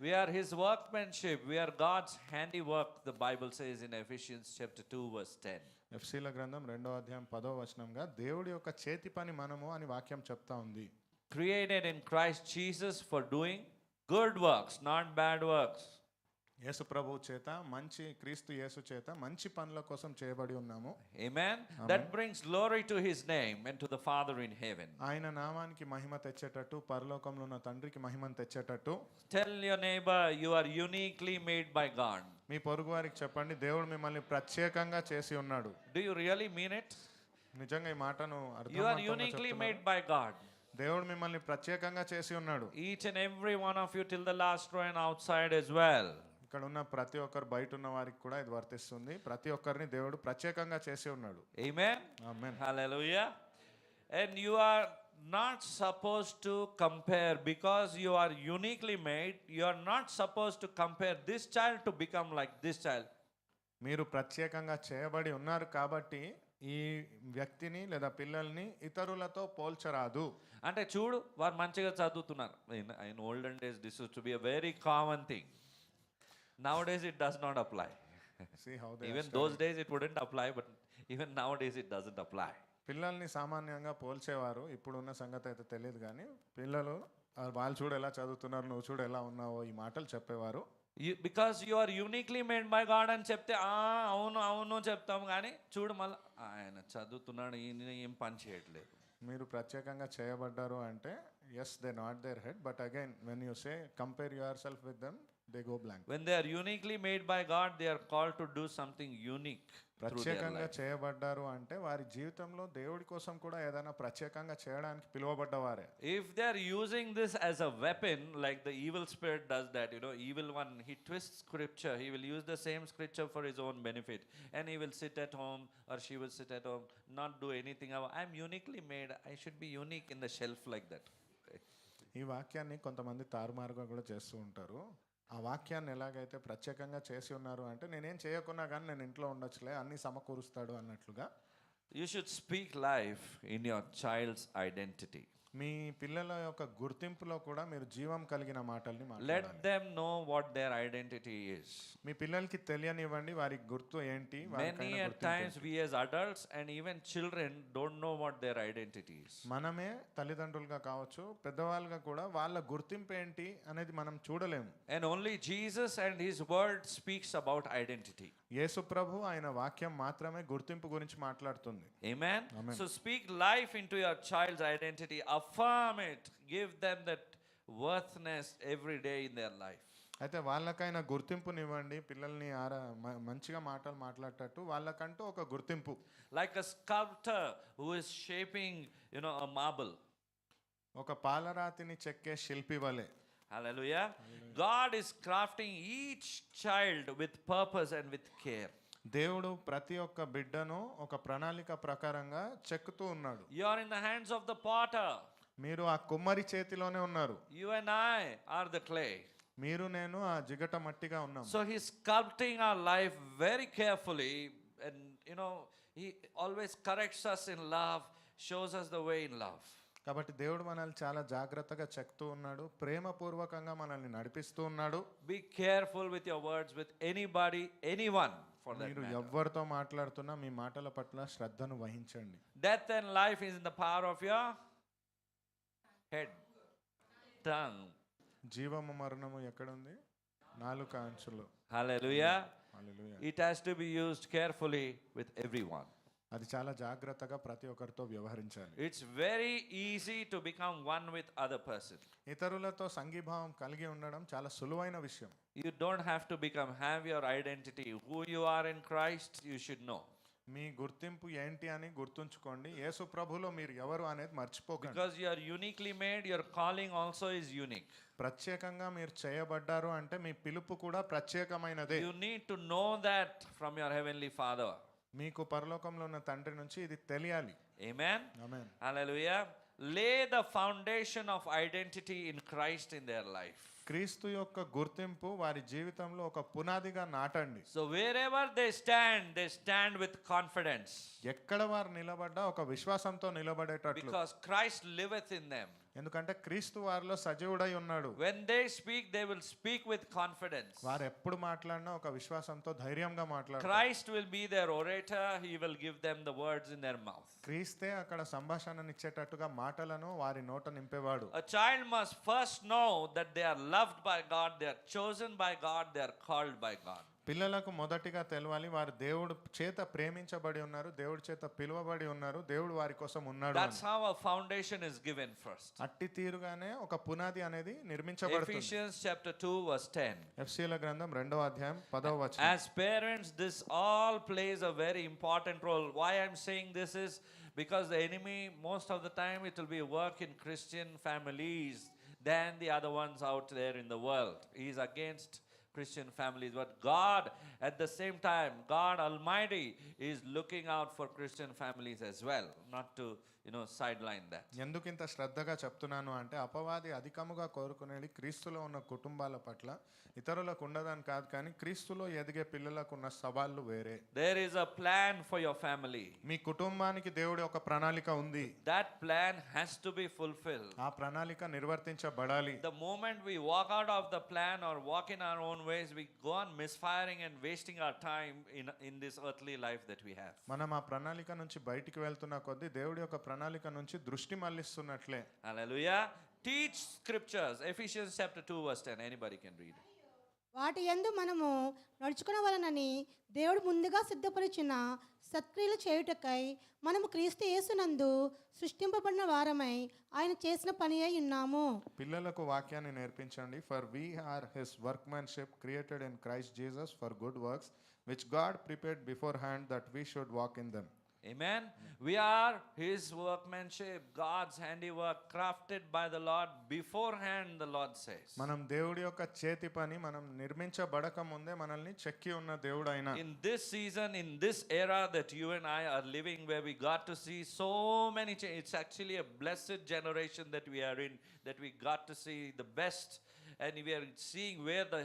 S2: We are His workmanship. We are God's handiwork, the Bible says in Ephesians chapter 2 verse 10.
S1: ఎఫెసీయుల గ్రంథం 2వ అధ్యాయం 10వ వచనంగా దేవుడి యొక్క చేతి పని మనము అని వాక్యం చెప్తా ఉంది.
S2: Created in Christ Jesus for doing good works, not bad works.
S1: యేసు ప్రభువు చేత క్రీస్తు యేసు చేత మంచి పనుల కోసం చేయబడి ఉన్నాము.
S2: Amen. That brings glory to His name and to the Father in heaven.
S1: ఆయన నామానికి మహిమ తెచ్చేటట్టు, పరలోకంలో ఉన్న తండ్రికి మహిమను తెచ్చేటట్టు.
S2: Tell your neighbor you are uniquely made by God.
S1: మీ పొరుగు వారికి చెప్పండి, దేవుడు మిమ్మల్ని ప్రత్యేకంగా చేసి ఉన్నాడు.
S2: Do you really mean it?
S1: నిజంగా ఈ మాటను
S2: You are uniquely made by God.
S1: దేవుడు మిమ్మల్ని ప్రత్యేకంగా చేసి ఉన్నాడు.
S2: Each and every one of you till the last row and outside as well.
S1: ఇక్కడ ఉన్న ప్రతి ఒక్కరు, బయట ఉన్న వారికి కూడా ఇది వర్తిస్తుంది. ప్రతి ఒక్కరిని దేవుడు ప్రత్యేకంగా చేసి ఉన్నాడు.
S2: Amen.
S1: Amen.
S2: Hallelujah. And you are not supposed to compare, because you are uniquely made. You are not supposed to compare this child to become like this child.
S1: మీరు ప్రత్యేకంగా చేయబడి ఉన్నారు కాబట్టి ఈ వ్యక్తిని లేదా పిల్లల్ని ఇతరులతో పోల్చరాదు.
S2: అంటే చూడు, వారు మంచిగా చదువుతున్నారు. In olden days this used to be a very common thing. Nowadays it does not apply.
S1: See how they are
S2: Even
S1: studying.
S2: those days it wouldn't apply, but even nowadays it doesn't apply.
S1: పిల్లల్ని సామాన్యంగా పోల్చేవారు. ఇప్పుడున్న సంగతి అయితే తెలియదు కానీ పిల్లలు వాళ్ళు చూడు ఎలా చదువుతున్నారు, నువ్వు చూడు ఎలా ఉన్నావో ఈ మాటలు చెప్పేవారు.
S2: Because you are uniquely made by God అని చెప్తే అవును అవును చెప్తాం, కానీ చూడు మళ్ళీ ఆయన చదువుతున్నాడు, ఈయన ఏం పని చేయట్లేదు.
S1: మీరు ప్రత్యేకంగా చేయబడ్డారు అంటే as they nod their head, but again when you say compare yourself with them they go blank.
S2: When they are uniquely made by God, they are called to do something unique through their
S1: ప్రత్యేకంగా
S2: life.
S1: చేయబడ్డారు అంటే వారి జీవితంలో దేవుడి కోసం కూడా ఏదైనా ప్రత్యేకంగా చేయడానికి పిలువబడ్డవారే.
S2: If they are using this as a weapon, like the evil spirit does that, evil one, he twists scripture, he will use the same scripture for his own benefit, and he will sit at home or she will sit at home, not do anything. I'm uniquely made, I should be unique in the shelf like that.
S1: ఈ వాక్యాన్ని కొంతమంది తారుమారుగా కూడా చేస్తూ ఉంటారు. ఆ వాక్యాన్ని ఎలాగైతే ప్రత్యేకంగా చేసి ఉన్నారు అంటే నేనేం చేయకున్నా కానీ నేను ఇంట్లో ఉండొచ్చులే, అన్ని సమకూరుస్తాడు అన్నట్లుగా.
S2: You should speak life in your child's identity.
S1: మీ పిల్లల యొక్క గుర్తింపులో కూడా మీరు జీవం కలిగిన మాటల్ని
S2: Let
S1: మాట్లాడాలి.
S2: them know what their identity is.
S1: మీ పిల్లలకి తెలియనివ్వండి వారి గుర్తు ఏంటి,
S2: Many
S1: వారికైన
S2: a
S1: గుర్తింపు
S2: times
S1: ఏంటి.
S2: we as adults and even children don't know what their identity is.
S1: మనమే తల్లిదండ్రులుగా కావచ్చు, పెద్దవాళ్ళుగా కూడా వాళ్ళ గుర్తింపు ఏంటి అనేది మనం చూడలేము.
S2: And only Jesus and his word speaks about identity.
S1: యేసు ప్రభు ఆయన వాక్యం మాత్రమే గుర్తింపు గురించి మాట్లాడుతుంది.
S2: Amen?
S1: Amen.
S2: So speak life into your child's identity. Affirm it. Give them that worthiness every day in their life.
S1: అయితే వాళ్ళకైనా గుర్తింపునివ్వండి, పిల్లల్ని మంచిగా మాటలు మాట్లాడేటట్టు వాళ్ళకంటూ ఒక గుర్తింపు.
S2: Like a sculptor who is shaping, a marble.
S1: ఒక పాలరాతిని చెక్కే శిల్పి వలె.
S2: Hallelujah. God is crafting each child with purpose and with care.
S1: దేవుడు ప్రతి ఒక్క బిడ్డను ఒక ప్రణాళిక ప్రకారంగా చెక్కుతూ ఉన్నాడు.
S2: You are in the hands of the potter.
S1: మీరు ఆ కుమ్మరి చేతిలోనే ఉన్నారు.
S2: You and I are the clay.
S1: మీరు నేను ఆ జిగట మట్టిగా ఉన్నాం.
S2: So he's sculpting our life very carefully, and he always corrects us in love, shows us the way in love.
S1: కాబట్టి దేవుడు మనల్ని చాలా జాగ్రత్తగా చెక్తూ ఉన్నాడు, ప్రేమపూర్వకంగా మనల్ని నడిపిస్తూ ఉన్నాడు.
S2: Be careful with your words with anybody, anyone for that
S1: మీరు
S2: matter.
S1: ఎవరితో మాట్లాడుతున్నా మీ మాటల పట్ల శ్రద్ధను వహించండి.
S2: Death and life is in the power of your head, tongue.
S1: జీవము మరణము ఎక్కడుంది? నాలుక అంచులు.
S2: Hallelujah.
S1: Hallelujah.
S2: It has to be used carefully with everyone.
S1: అది చాలా జాగ్రత్తగా ప్రతి ఒక్కరితో వ్యవహరించాలి.
S2: It's very easy to become one with other person.
S1: ఇతరులతో సంఘీభావం కలిగి ఉండడం చాలా సులువైన విషయం.
S2: You don't have to have your identity. Who you are in Christ, you should know.
S1: మీ గుర్తింపు ఏంటి అని గుర్తుంచుకోండి. యేసు ప్రభులో మీరు ఎవరు అనేది మర్చిపోకండి.
S2: Because you are uniquely made, your calling also is unique.
S1: ప్రత్యేకంగా మీరు చేయబడ్డారు అంటే మీ పిలుపు కూడా ప్రత్యేకమైనదే.
S2: You need to know that from your heavenly Father.
S1: మీకు పరలోకంలో ఉన్న తండ్రి నుంచి ఇది తెలియాలి.
S2: Amen.
S1: Amen.
S2: Hallelujah. Lay the foundation of identity in Christ in their life.
S1: క్రీస్తు యొక్క గుర్తింపు వారి జీవితంలో ఒక పునాదిగా నాటండి.
S2: So wherever they stand with confidence.
S1: ఎక్కడ వారు నిలబడ్డా ఒక విశ్వాసంతో నిలబడేటట్లు.
S2: Because Christ liveth in them.
S1: ఎందుకంటే క్రీస్తు వారిలో సజీవుడై ఉన్నాడు.
S2: When they speak, they will speak with confidence.
S1: వారు ఎప్పుడు మాట్లాడినా ఒక విశ్వాసంతో ధైర్యంగా మాట్లాడతారు.
S2: Christ will be their orator. He will give them the words in their mouth.
S1: క్రీస్తే అక్కడ సంభాషణనిచ్చేటట్టుగా మాటలను వారి నోట నింపేవాడు.
S2: A child must first know that they are loved by God, they are chosen by God, they are called by God.
S1: పిల్లలకు మొదటిగా తెలవాలి వారు దేవుడు చేత ప్రేమించబడి ఉన్నారు, దేవుడి చేత పిలువబడి ఉన్నారు, దేవుడు వారి కోసం ఉన్నాడు.
S2: That's how a foundation is given first.
S1: అట్టి తీరుగానే ఒక పునాది అనేది నిర్మించబడుతుంది.
S2: Ephesians chapter 2 verse 10.
S1: ఎఫెసీయుల గ్రంథం 2వ అధ్యాయం 10వ వచనం.
S2: As parents, this all plays a very important role. Why I'm saying this is because the enemy most of the time it will be work in Christian families than the other ones out there in the world. He is against Christian families, but God at the same time, God Almighty is looking out for Christian families as well, not to sideline that.
S1: ఎందుకు ఇంత శ్రద్ధగా చెప్తున్నాను అంటే అపవాది అధికముగా కోరుకునేది క్రీస్తులో ఉన్న కుటుంబాల పట్ల, ఇతరులకు ఉండదని కాదు, కానీ క్రీస్తులో ఎదిగే పిల్లలకు ఉన్న సవాళ్ళు వేరే.
S2: There is a plan for your family.
S1: మీ కుటుంబానికి దేవుడి ఒక ప్రణాళిక ఉంది.
S2: That plan has to be fulfilled.
S1: ఆ ప్రణాళిక నిర్వర్తించబడాలి.
S2: The moment we walk out of the plan or walk in our own ways, we go on misfiring and wasting our time in this earthly life that we have.
S1: మనం ఆ ప్రణాళిక నుంచి బయటికి వెళ్తున్న కొద్దీ దేవుడి యొక్క ప్రణాళిక నుంచి దృష్టి మళ్ళిస్తున్నట్లే.
S2: Hallelujah. Teach scriptures. Ephesians chapter 2 verse 10. Anybody can read.
S3: వాటి యందు మనము నడుచుకునవలనని దేవుడు ముందుగా సిద్ధపరిచిన సత్క్రియలు చేయుటకై మనము క్రీస్తు యేసునందు సృష్టింపబడిన వారమై ఆయన చేసిన పని అయి ఉన్నాము.
S1: పిల్లలకు వాక్యాన్ని నేర్పించండి. For we are his workmanship created in Christ Jesus for good works which God prepared beforehand that we should walk in them.
S2: Amen. We are His workmanship, God's handiwork, crafted by the Lord beforehand, the Lord says.
S1: మనం దేవుడి యొక్క చేతి పని, మనం నిర్మించబడక ముందే మనల్ని చెక్కి ఉన్న దేవుడు ఆయన.
S2: In this season, in this era that you and I are living, where we got to see so many changes, it's actually a blessed generation that we are in, that we got to see the best, and we are seeing where the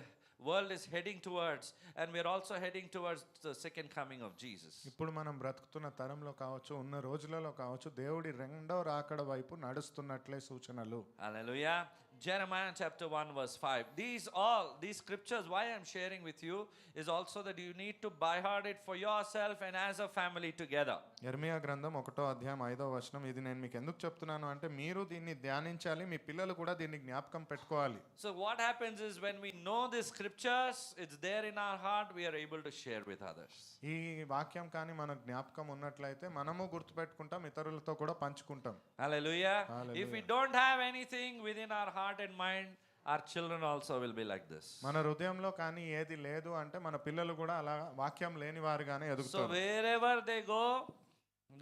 S2: world is heading towards, and we are also heading towards the second coming of Jesus.
S1: ఇప్పుడు మనం బ్రతుకుతున్న తరంలో కావచ్చు, ఉన్న రోజులలో కావచ్చు, దేవుడి రెండో రాకడ వైపు నడుస్తున్నట్లే సూచనలు.
S2: Hallelujah. Jeremiah chapter 1 verse 5. These scriptures, why I am sharing with you, is also that you need to by heart it for yourself and as a family together.
S1: యెర్మీయా గ్రంథం 1వ అధ్యాయం 5వ వచనం. ఇది నేను మీకు ఎందుకు చెప్తున్నాను అంటే మీరు దీన్ని ధ్యానించాలి, మీ పిల్లలు కూడా దీన్ని జ్ఞాపకం పెట్టుకోవాలి.
S2: So what happens is when we know the scriptures, it's there in our heart, we are able to share with others.
S1: ఈ వాక్యం కానీ మన జ్ఞాపకం ఉన్నట్లయితే మనము గుర్తుపెట్టుకుంటాం, ఇతరులతో కూడా పంచుకుంటాం.
S2: Hallelujah.
S1: Hallelujah.
S2: If we don't have anything within our heart and mind, our children also will be like this.
S1: మన హృదయంలో కానీ ఏది లేదు అంటే మన పిల్లలు కూడా అలా వాక్యం లేని వారుగానే
S2: So
S1: ఎదుగుతారు.
S2: wherever they go,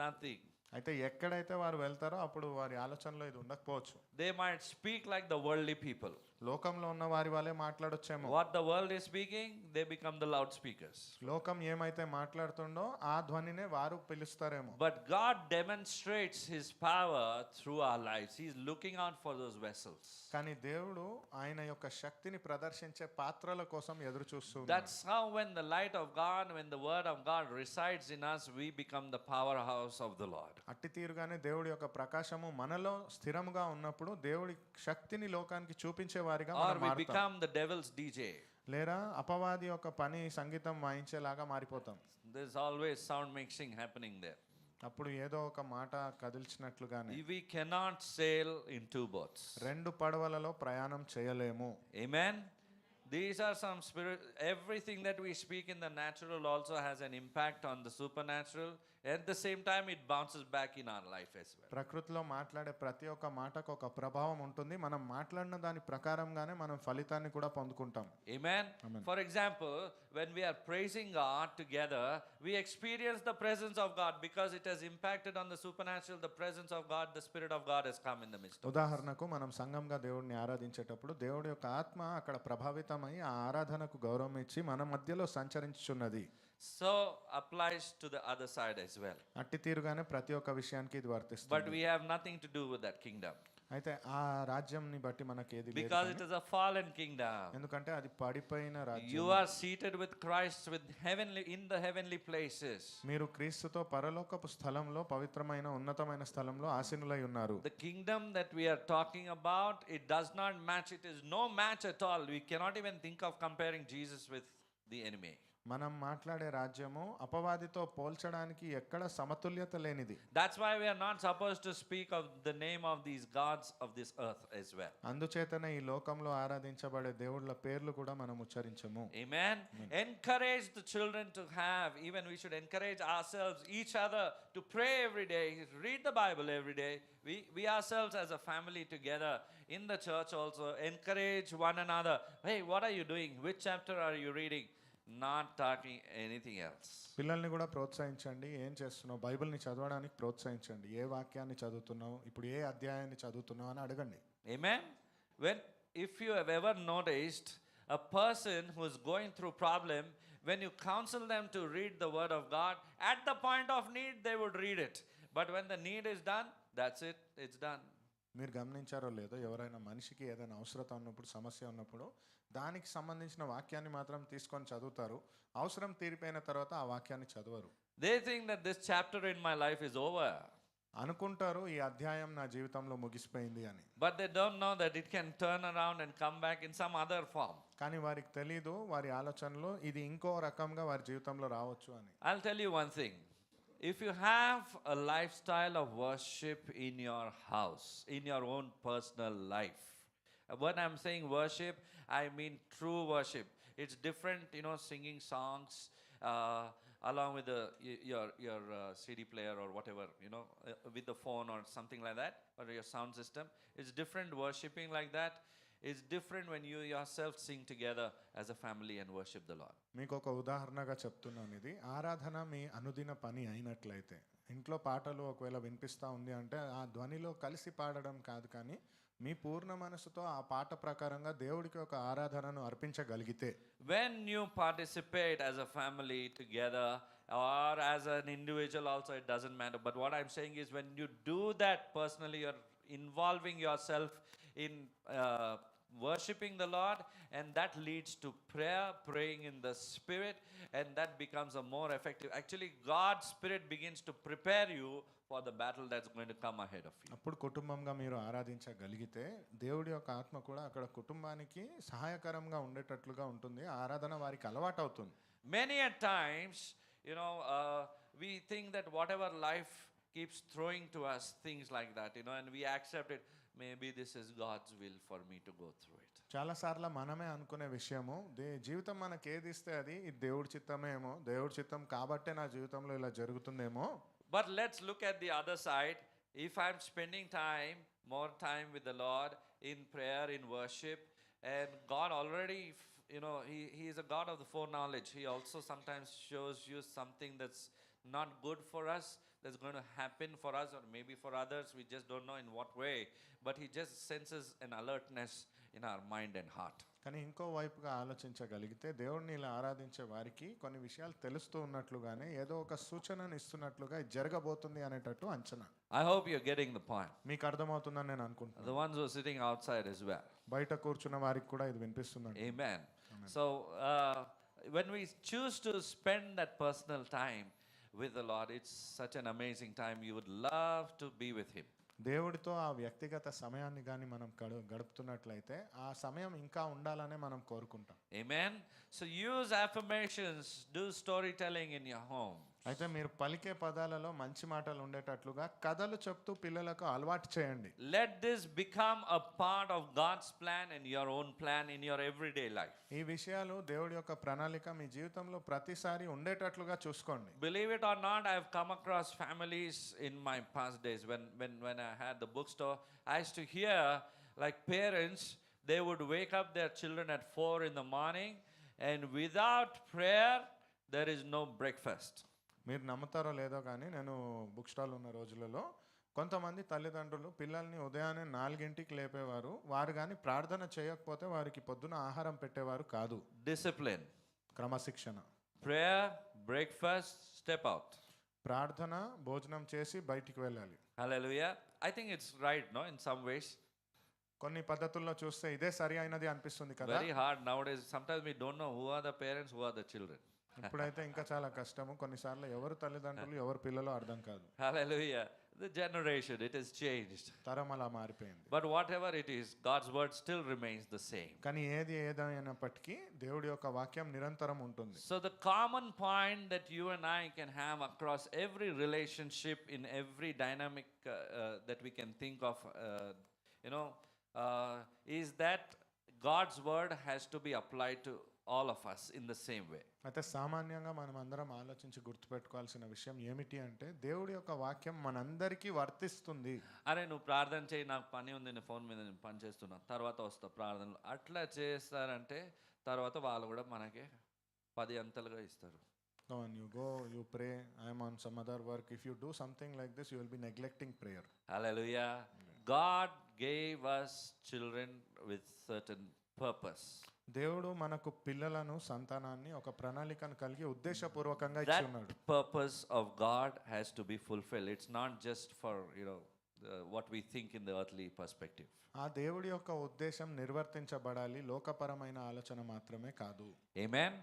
S2: nothing.
S1: అయితే ఎక్కడైతే వారు వెళ్తారో అప్పుడు వారి ఆలోచనలో ఇది ఉండకపోవచ్చు.
S2: They might speak like the worldly people.
S1: లోకంలో ఉన్న వారి వాళ్ళే మాట్లాడొచ్చేమో.
S2: What the world is speaking, they become the loudspeakers.
S1: లోకం ఏమైతే మాట్లాడుతుండో ఆ ధ్వనినే వారు పిలుస్తారేమో.
S2: But God demonstrates His power through our lives. He is looking out for those vessels.
S1: కానీ దేవుడు ఆయన యొక్క శక్తిని ప్రదర్శించే పాత్రల కోసం ఎదురు చూస్తూ ఉన్నాడు.
S2: That's how when the light of God, when the word of God resides in us, we become the powerhouse of the Lord.
S1: అట్టి తీరుగానే దేవుడి యొక్క ప్రకాశము మనలో స్థిరముగా ఉన్నప్పుడు దేవుడి శక్తిని లోకానికి చూపించే వారిగా
S2: Or
S1: మనం
S2: we
S1: మారుతాం.
S2: become the devil's DJ.
S1: లేదా అపవాది యొక్క పని సంగీతం వాయించేలాగా మారిపోతాం.
S2: There's always sound mixing happening there.
S1: అప్పుడు ఏదో ఒక మాట కదిల్చినట్లుగానే.
S2: We cannot sail in two boats.
S1: రెండు పడవలలో ప్రయాణం చేయలేము.
S2: Amen. These are some spirit. Everything that we speak in the natural also has an impact on the supernatural. At the same time, it bounces back in our life as well.
S1: ప్రకృతిలో మాట్లాడే ప్రతి ఒక్క మాటకు ఒక ప్రభావం ఉంటుంది. మనం మాట్లాడిన దాని ప్రకారంగానే మనం ఫలితాన్ని కూడా పొందుకుంటాం.
S2: Amen.
S1: Amen.
S2: For example, when we are praising God together, we experience the presence of God because it has impacted on the supernatural. The presence of God, the Spirit of God has come in the midst of us.
S1: ఉదాహరణకు మనం సంఘంగా దేవుడిని ఆరాధించేటప్పుడు దేవుడి యొక్క ఆత్మ అక్కడ ప్రభావితమై ఆ ఆరాధనకు గౌరవం ఇచ్చి మన మధ్యలో సంచరించుచున్నది.
S2: So applies to the other side as well.
S1: అట్టి తీరుగానే ప్రతి ఒక్క విషయానికి ఇది
S2: But
S1: వర్తిస్తుంది.
S2: we have nothing to do with that kingdom
S1: అయితే ఆ రాజ్యంని బట్టి మనకి ఏది లేదు
S2: because it
S1: కానీ.
S2: is a fallen kingdom.
S1: ఎందుకంటే అది పడిపోయిన రాజ్యం.
S2: You are seated with Christ in the heavenly places.
S1: మీరు క్రీస్తుతో పరలోకపు స్థలంలో పవిత్రమైన ఉన్నతమైన స్థలంలో ఆసీనులై ఉన్నారు.
S2: The kingdom that we are talking about, it does not match. It is no match at all. We cannot even think of comparing Jesus with the enemy.
S1: మనం మాట్లాడే రాజ్యము అపవాదితో పోల్చడానికి ఎక్కడ సమతుల్యత లేనిది.
S2: That's why we are not supposed to speak of the name of these gods of this earth as well.
S1: అందుచేతనే ఈ లోకంలో ఆరాధించబడే దేవుళ్ళ పేర్లు కూడా మనం ఉచ్చరించము.
S2: Amen. Encourage the children to have, even we should encourage ourselves, each other to pray every day, read the Bible every day. We ourselves as a family together in the church also encourage one another. Hey, what are you doing? Which chapter are you reading? Not talking anything else.
S1: పిల్లల్ని కూడా ప్రోత్సహించండి. ఏం చేస్తున్నావు? బైబిల్ని చదవడానికి ప్రోత్సహించండి. ఏ వాక్యాన్ని చదువుతున్నావు, ఇప్పుడు ఏ అధ్యాయాన్ని చదువుతున్నావు అని అడగండి.
S2: Amen. If you have ever noticed a person who is going through problem, when you counsel them to read the word of God, at the point of need they would read it. But when the need is done, that's it, it's done.
S1: మీరు గమనించారో లేదో, ఎవరైనా మనిషికి ఏదైనా అవసరత ఉన్నప్పుడు, సమస్య ఉన్నప్పుడు దానికి సంబంధించిన వాక్యాన్ని మాత్రం తీసుకొని చదువుతారు. అవసరం తీరిపోయిన తర్వాత ఆ వాక్యాన్ని చదవరు.
S2: They think that this chapter in my life is over.
S1: అనుకుంటారు ఈ అధ్యాయం నా జీవితంలో ముగిసిపోయింది అని.
S2: But they don't know that it can turn around and come back in some other form.
S1: కానీ వారికి తెలీదు, వారి ఆలోచనలో ఇది ఇంకో రకంగా వారి జీవితంలో రావచ్చు అని.
S2: I'll tell you one thing. If you have a lifestyle of worship in your house, in your own personal life, when I'm saying worship, I mean true worship. It's different, singing songs along with your CD player or whatever, with the phone or something like that, or your sound system. It's different worshiping like that. It's different when you yourself sing together as a family and worship the Lord.
S1: మీకు ఒక ఉదాహరణగా చెప్తున్నాను. ఇది ఆరాధన మీ అనుదిన పని అయినట్లయితే, ఇంట్లో పాటలు ఒకవేళ వినిపిస్తూ ఉంది అంటే ఆ ధ్వనిలో కలిసి పాడడం కాదు, కానీ మీ పూర్ణ మనసుతో ఆ పాట ప్రకారంగా దేవుడికి ఒక ఆరాధనను అర్పించగలిగితే,
S2: When you participate as a family together or as an individual also, it doesn't matter. But what I'm saying is when you do that personally, you're involving yourself in worshiping the Lord, and that leads to prayer, praying in the Spirit, and that becomes a more effective. Actually, God's Spirit begins to prepare you for the battle that's going to come ahead of you.
S1: అప్పుడు కుటుంబంగా మీరు ఆరాధించగలిగితే దేవుడి యొక్క ఆత్మ కూడా అక్కడ కుటుంబానికి సహాయకరంగా ఉండేటట్లుగా ఉంటుంది. ఆరాధన వారికి అలవాటు అవుతుంది.
S2: Many a times, we think that whatever life keeps throwing to us, things like that, and we accept it. Maybe this is God's will for me to go through it.
S1: చాలాసార్లు మనమే అనుకునే విషయము, జీవితం మనకి ఏది ఇస్తే అది ఇది దేవుడి చిత్తమేమో, దేవుడి చిత్తం కాబట్టే నా జీవితంలో ఇలా జరుగుతుందేమో.
S2: But let's look at the other side. If I'm spending more time with the Lord in prayer, in worship, and God already, He is a God of the foreknowledge. He also sometimes shows you something that's not good for us, that's going to happen for us or maybe for others. We just don't know in what way. But He just senses an alertness in our mind and heart.
S1: కానీ ఇంకో వైపుగా ఆలోచించగలిగితే దేవుడిని ఇలా ఆరాధించే వారికి కొన్ని విషయాలు తెలుస్తూ ఉన్నట్లుగానే ఏదో ఒక సూచనను ఇస్తున్నట్లుగా ఇది జరగబోతుంది అనేటట్టు అంచనా.
S2: I hope you're getting the point.
S1: మీకు అర్థమవుతుందని నేను అనుకుంటున్నాను.
S2: The ones who are sitting outside as well.
S1: బయట కూర్చున్న వారికి కూడా ఇది వినిపిస్తుందండి.
S2: Amen. So when we choose to spend that personal time with the Lord, it's such an amazing time. You would love to be with Him.
S1: దేవుడితో ఆ వ్యక్తిగత సమయాన్ని కానీ మనం గడుపుతున్నట్లయితే ఆ సమయం ఇంకా ఉండాలనే మనం కోరుకుంటాం.
S2: Amen. So use affirmations, do storytelling in your home.
S1: అయితే మీరు పలికే పదాలలో మంచి మాటలు ఉండేటట్లుగా కథలు చెప్తూ పిల్లలకు అలవాటు చేయండి.
S2: Let this become a part of God's plan and your own plan in your everyday life.
S1: ఈ విషయాలు దేవుడి యొక్క ప్రణాళిక మీ జీవితంలో ప్రతిసారి ఉండేటట్లుగా చూసుకోండి.
S2: Believe it or not, I have come across families in my past days when I had the bookstore. I used to hear like parents, they would wake up their children at 4 in the morning, and without prayer there is no breakfast.
S1: మీరు నమ్ముతారో లేదో కానీ నేను book stall ఉన్న రోజులలో కొంతమంది తల్లిదండ్రులు పిల్లల్ని ఉదయాన్నే 4 లేపేవారు. వారు కానీ ప్రార్థన చేయకపోతే వారికి పొద్దున ఆహారం పెట్టేవారు కాదు.
S2: Discipline.
S1: క్రమశిక్షణ.
S2: Prayer, breakfast, step out.
S1: ప్రార్థన, భోజనం చేసి బయటికి వెళ్ళాలి.
S2: Hallelujah. I think it's right, no, in some ways.
S1: కొన్ని పద్ధతుల్లో చూస్తే ఇదే సరి అయినది అనిపిస్తుంది కదా.
S2: Very hard nowadays. Sometimes we don't know who are the parents, who are the children.
S1: ఇప్పుడైతే ఇంకా చాలా కష్టము. కొన్నిసార్లు ఎవరు తల్లిదండ్రులు ఎవరు పిల్లలు అర్థం కాదు.
S2: Hallelujah. The generation, it has changed.
S1: తరం అలా మారిపోయింది.
S2: But whatever it is, God's word still remains the same.
S1: కానీ ఏదైనప్పటికీ దేవుడి యొక్క వాక్యం నిరంతరం ఉంటుంది.
S2: So the common point that you and I can have across every relationship in every dynamic that we can think of, is that God's word has to be applied to all of us in the same way.
S1: అయితే సామాన్యంగా మనం అందరం ఆలోచించి గుర్తుపెట్టుకోవాల్సిన విషయం ఏమిటి అంటే దేవుడి యొక్క వాక్యం మనందరికీ వర్తిస్తుంది.
S2: అరే నువ్వు ప్రార్థన చేయి, నాకు పని ఉంది, నేను ఫోన్ మీద నేను పని చేస్తున్నా, తర్వాత వస్తా ప్రార్థనలు అట్లా చేస్తారంటే తర్వాత వాళ్ళు కూడా మనకి 10 అంతలుగా ఇస్తారు.
S1: No, when you go, you pray, I am on some other work. If you do something like this, you will be neglecting prayer.
S2: Hallelujah. God gave us children with certain purpose.
S1: దేవుడు మనకు పిల్లలను, సంతానాన్ని ఒక ప్రణాళికను కలిగి ఉద్దేశపూర్వకంగా ఇచ్చి
S2: That
S1: ఉన్నాడు.
S2: purpose of God has to be fulfilled. It's not just for, what we think in the earthly perspective.
S1: ఆ దేవుడి యొక్క ఉద్దేశం నిర్వర్తించబడాలి, లోకపరమైన ఆలోచన మాత్రమే కాదు.
S2: Amen.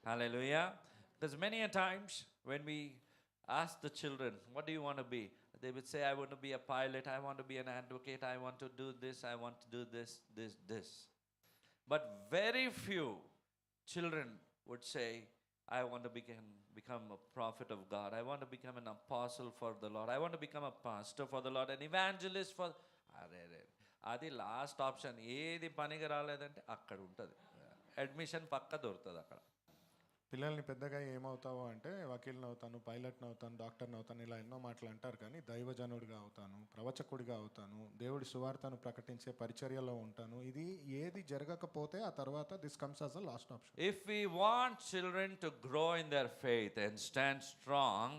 S2: Hallelujah. There's many a times when we ask the children, what do you want to be? They would say, I want to be a pilot, I want to be an advocate, I want to do this, I want to do this. But very few children would say, I want to become a prophet of God. I want to become an apostle for the Lord. I want to become a pastor for the Lord, an evangelist for... అది last option. ఏది పనికి రాలేదంటే అక్కడ ఉంటుంది, admission పక్క దొరుకుతుంది అక్కడ.
S1: పిల్లల్ని పెద్దగా ఏమవుతావు అంటే వకీల్ని అవుతాను, పైలట్ని అవుతాను, డాక్టర్ని అవుతాను, ఇలా ఎన్నో మాటలు అంటారు. కానీ దైవజనుడిగా అవుతాను, ప్రవచకుడిగా అవుతాను, దేవుడి సువార్తను ప్రకటించే పరిచర్యలో ఉంటాను, ఇది ఏది జరగకపోతే ఆ తర్వాత this comes as a last option.
S2: If we want children to grow in their faith and stand strong,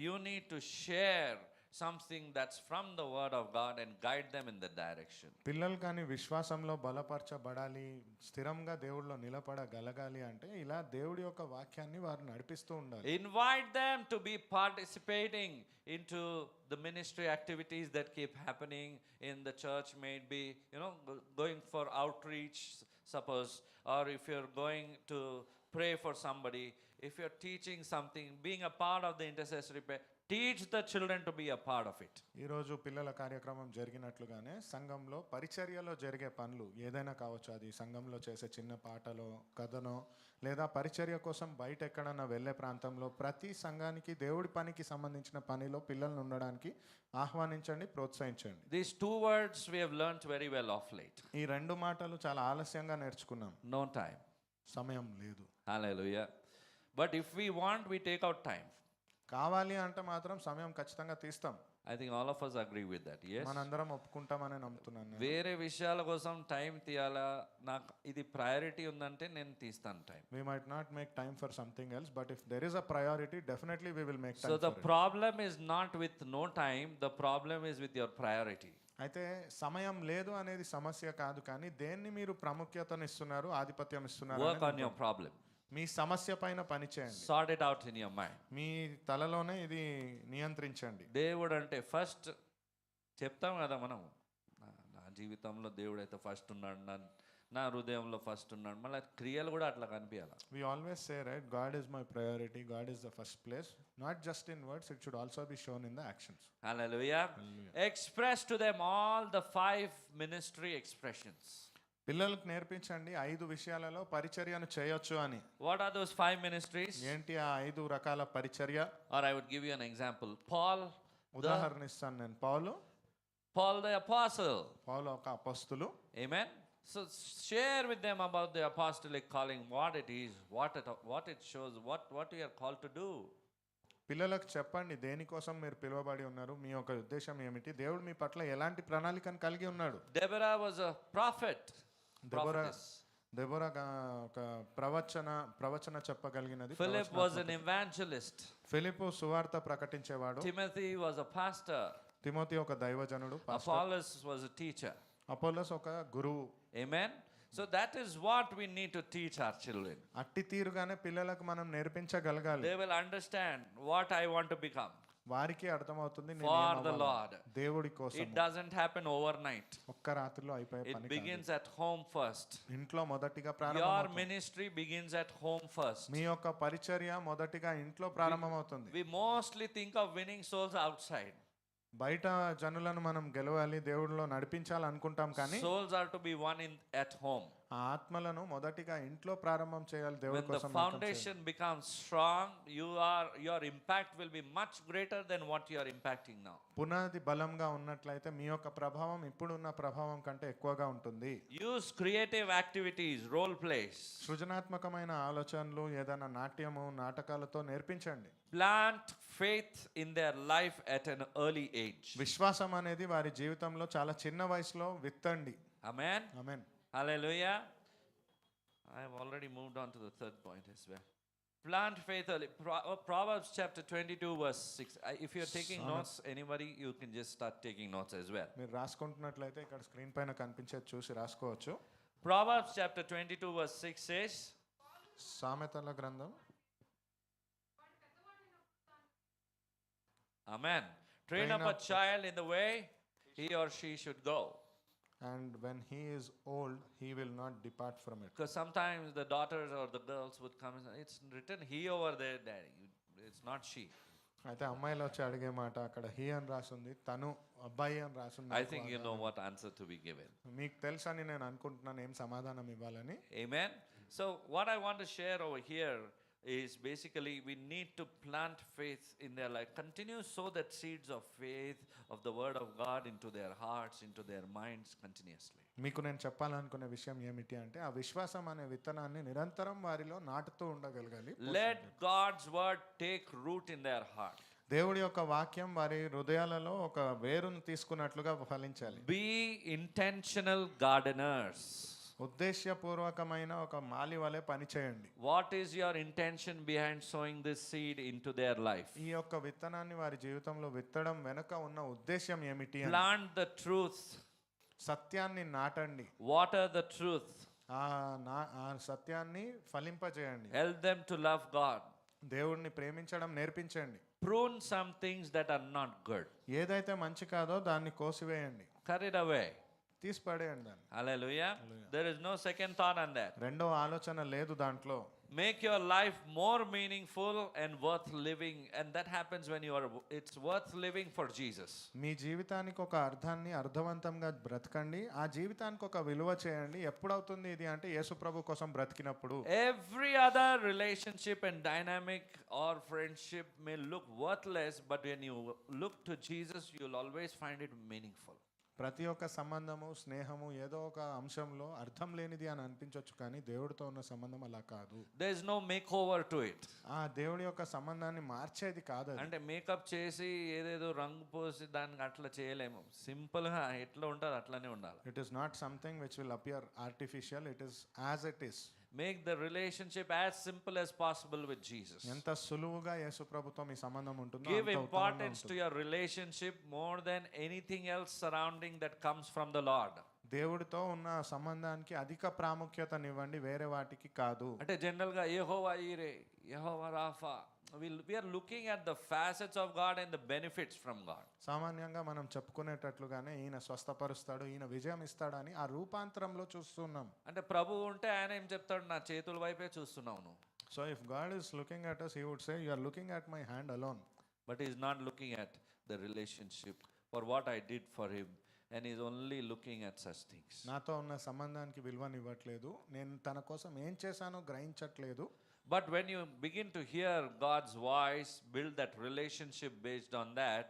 S2: you need to share something that's from the word of God and guide them in the direction.
S1: పిల్లలు కానీ విశ్వాసంలో బలపరచబడాలి, స్థిరంగా దేవుడిలో నిలబడగలగాలి అంటే ఇలా దేవుడి యొక్క వాక్యాన్ని వారు నడిపిస్తూ ఉండాలి.
S2: Invite them to be participating into the ministry activities that keep happening in the church. Maybe, going for outreach, suppose, or if you're going to pray for somebody, if you're teaching something, being a part of the intercessory prayer, teach the children to be a part of it.
S1: ఈరోజు పిల్లల కార్యక్రమం జరిగినట్లుగానే సంఘంలో పరిచర్యలో జరిగే పనులు ఏదైనా కావచ్చు. అది సంఘంలో చేసే చిన్న పాటలో, కథనో, లేదా పరిచర్య కోసం బయట ఎక్కడన్నా వెళ్ళే ప్రాంతంలో ప్రతి సంఘానికి దేవుడి పనికి సంబంధించిన పనిలో పిల్లల్ని ఉండడానికి ఆహ్వానించండి, ప్రోత్సహించండి.
S2: These two words we have learnt very well of late.
S1: ఈ రెండు మాటలు చాలా ఆలస్యంగా నేర్చుకున్నాం.
S2: No time.
S1: సమయం లేదు.
S2: Hallelujah. But if we want, we take out time.
S1: కావాలి అంటే మాత్రం సమయం ఖచ్చితంగా తీస్తాం.
S2: I think all of us agree with that. Yes.
S1: మనందరం ఒప్పుకుంటామని నమ్ముతున్నాను నేను.
S2: వేరే విషయాల కోసం టైం తీయాలా, నాకు ఇది ప్రయారిటీ ఉందంటే నేను తీస్తాను time.
S1: We might not make time for something else, but if there is a priority, definitely we will make time
S2: So the
S1: for it.
S2: problem is not with no time, the problem is with your priority.
S1: అయితే సమయం లేదు అనేది సమస్య కాదు, కానీ దేన్ని మీరు ప్రాముఖ్యతనిస్తున్నారు, ఆధిపత్యం ఇస్తున్నారు
S2: Work on your problem.
S1: మీ సమస్య పైన పని చేయండి.
S2: Sort it out in your mind.
S1: మీ తలలోనే ఇది నియంత్రించండి.
S2: దేవుడు అంటే ఫస్ట్ చెప్తాం కదా మనం, నా జీవితంలో దేవుడు అయితే ఫస్ట్ ఉన్నాడు, నా హృదయంలో ఫస్ట్ ఉన్నాడు. మళ్ళీ క్రియలు కూడా అట్లా కనిపించాలి.
S1: We always say, right, God is my priority, God is the first place. Not just in words, it should also be shown in the actions.
S2: Hallelujah. Express to them all the 5 ministry expressions.
S1: పిల్లలకు నేర్పించండి 5 విషయాలలో పరిచర్యను చేయొచ్చు అని.
S2: What are those 5 ministries?
S1: ఏంటి ఆ 5 రకాల పరిచర్య?
S2: Or I would give you an example.
S1: ఉదాహరణ ఇస్తాను నేను.
S2: Paul the apostle.
S1: పౌలు ఒక అపొస్తలుడు.
S2: Amen. So share with them about the apostolic calling, what it is, what it shows, what we are called to do.
S1: పిల్లలకు చెప్పండి దేనికోసం మీరు పిలువబడి ఉన్నారు, మీ యొక్క ఉద్దేశం ఏమిటి, దేవుడు మీ పట్ల ఎలాంటి ప్రణాళికను కలిగి ఉన్నాడు.
S2: Deborah was a prophet.
S1: Deborah ఒక ప్రవచన చెప్పగలిగినది.
S2: Philip was an evangelist.
S1: ఫిలిప్పు సువార్త ప్రకటించేవాడు.
S2: Timothy was a pastor.
S1: Timothy ఒక దైవజనుడు.
S2: Apollos was a teacher.
S1: Apollos ఒక గురువు.
S2: Amen. So that is what we need to teach our children.
S1: అట్టి తీరుగానే పిల్లలకు మనం నేర్పించగలగాలి.
S2: They will understand what I want to become.
S1: వారికి అర్థమవుతుంది
S2: For the Lord.
S1: దేవుడి కోసం.
S2: It doesn't happen overnight.
S1: ఒక్క రాత్రిలో అయిపోయే పని
S2: It
S1: కాదు.
S2: begins at home first.
S1: ఇంట్లో మొదటిగా
S2: Your
S1: ప్రారంభమవుతుంది.
S2: ministry begins at home first.
S1: మీ యొక్క పరిచర్య మొదటిగా ఇంట్లో ప్రారంభమవుతుంది.
S2: We mostly think of winning souls outside.
S1: బయట జనులను మనం గెలవాలి, దేవుడిలో నడిపించాలి అనుకుంటాం, కానీ
S2: Souls are to be won at home.
S1: ఆ ఆత్మలను మొదటిగా ఇంట్లో ప్రారంభం చేయాలి దేవుడి
S2: When the
S1: కోసం.
S2: foundation becomes strong, your impact will be much greater than what you are impacting now.
S1: పునాది బలంగా ఉన్నట్లయితే మీ యొక్క ప్రభావం ఇప్పుడున్న ప్రభావం కంటే ఎక్కువగా ఉంటుంది.
S2: Use creative activities, role plays.
S1: సృజనాత్మకమైన ఆలోచనలు, ఏదైనా నాట్యము, నాటకాలతో నేర్పించండి.
S2: Plant faith in their life at an early age.
S1: విశ్వాసం అనేది వారి జీవితంలో చాలా చిన్న వయసులో విత్తండి.
S2: Amen.
S1: Amen.
S2: Hallelujah. I have already moved on to the third point as well. Plant faith early. Proverbs chapter 22 verse 6. If you're taking notes, anybody, you can just start taking notes as well.
S1: మీరు రాసుకుంటున్నట్లయితే ఇక్కడ screen పైన కనిపించేది చూసి రాసుకోవచ్చు.
S2: Proverbs chapter 22 verse 6 says,
S1: సామెతల గ్రంథం.
S2: Amen. Train up a child in the way he or she should go.
S1: And when he is old, he will not depart from it.
S2: Because sometimes the daughters or the girls would come and say, it's written he over there, daddy. It's not she.
S1: అయితే అమ్మాయిలు వచ్చి అడిగే మాట అక్కడ he అని రాసింది, తను అబ్బాయి అని రాసింది.
S2: I think you know what answer to be given.
S1: మీకు తెలుసని నేను అనుకుంటున్నాను ఏం సమాధానం ఇవ్వాలని.
S2: Amen. So, what I want to share over here is basically we need to plant faith in their life. Continue sow that seeds of faith of the word of God into their hearts, into their minds continuously.
S1: మీకు నేను చెప్పాలనుకునే విషయం ఏమిటి అంటే ఆ విశ్వాసం అనే విత్తనాన్ని నిరంతరం వారిలో నాటుతూ ఉండగలగాలి.
S2: Let God's word take root in their heart.
S1: దేవుడి యొక్క వాక్యం వారి హృదయాలలో ఒక వేరును తీసుకున్నట్లుగా ఫలించాలి.
S2: Be intentional gardeners.
S1: ఉద్దేశ్యపూర్వకమైన ఒక మాలి వలె పని చేయండి.
S2: What is your intention behind sowing this seed into their life?
S1: ఈ యొక్క విత్తనాన్ని వారి జీవితంలో విత్తడం వెనుక ఉన్న ఉద్దేశ్యం ఏమిటి?
S2: Plant the truth.
S1: సత్యాన్ని నాటండి.
S2: Water the truth.
S1: ఆ సత్యాన్ని ఫలింపజేయండి.
S2: Help them to love God.
S1: దేవుడిని ప్రేమించడం నేర్పించండి.
S2: Prune some things that are not good.
S1: ఏదైతే మంచి కాదో దాన్ని కోసివేయండి.
S2: Cut it away.
S1: తీసి పడేయండి దాన్ని.
S2: Hallelujah. There is no second thought on that.
S1: రెండో ఆలోచన లేదు దాంట్లో.
S2: Make your life more meaningful and worth living, and that happens when it's worth living for Jesus.
S1: మీ జీవితానికి ఒక అర్థాన్ని అర్థవంతంగా బ్రతకండి. ఆ జీవితానికి ఒక విలువ చేయండి. ఎప్పుడవుతుంది ఇది అంటే యేసు ప్రభు కోసం బ్రతికినప్పుడు.
S2: Every other relationship and dynamic or friendship may look worthless, but when you look to Jesus, you'll always find it meaningful.
S1: ప్రతి ఒక్క సంబంధము స్నేహము ఏదో ఒక అంశంలో అర్థం లేనిది అని అనిపించవచ్చు, కానీ దేవుడితో ఉన్న సంబంధం అలా కాదు.
S2: There is no makeover to it.
S1: ఆ దేవుడి యొక్క సంబంధాన్ని మార్చేది కాదు.
S2: అంటే మేకప్ చేసి ఏదేదో రంగు పోసి దానికి అట్లా చేయలేము. సింపుల్గా ఎట్లా ఉంటుంది అట్లానే ఉండాలి.
S1: It is not something which will appear artificial. It is as it is.
S2: Make the relationship as simple as possible with Jesus.
S1: ఎంత సులువుగా యేసు ప్రభుతో మీ సంబంధం ఉంటుందో
S2: Give
S1: అంత ఉత్తమంగా
S2: importance to
S1: ఉంటుంది.
S2: your relationship more than anything else surrounding that comes from the Lord.
S1: దేవుడితో ఉన్న సంబంధానికి అధిక ప్రాముఖ్యతనివ్వండి, వేరే వాటికి కాదు.
S2: అంటే జనరల్గా యెహోవా ఈరే, యెహోవా Rapha, we are looking at the facets of God and the benefits from God.
S1: సామాన్యంగా మనం చెప్పుకునేటట్లుగానే ఈయన స్వస్థపరుస్తాడు, ఈయన విజయం ఇస్తాడని ఆ రూపాంతరంలో చూస్తున్నాం.
S2: అంటే ప్రభు ఉంటే ఆయన ఏం చెప్తాడు? నా చేతుల వైపే చూస్తున్నావు నువ్వు.
S1: So if God is looking at us, he would say, you are looking at my hand alone.
S2: But he is not looking at the relationship for what I did for him, and he is only looking at such things.
S1: నాతో ఉన్న సంబంధానికి విలువనివ్వట్లేదు, నేను తన కోసం ఏం చేశానో గ్రహించట్లేదు.
S2: But when you begin to hear God's voice, build that relationship based on that,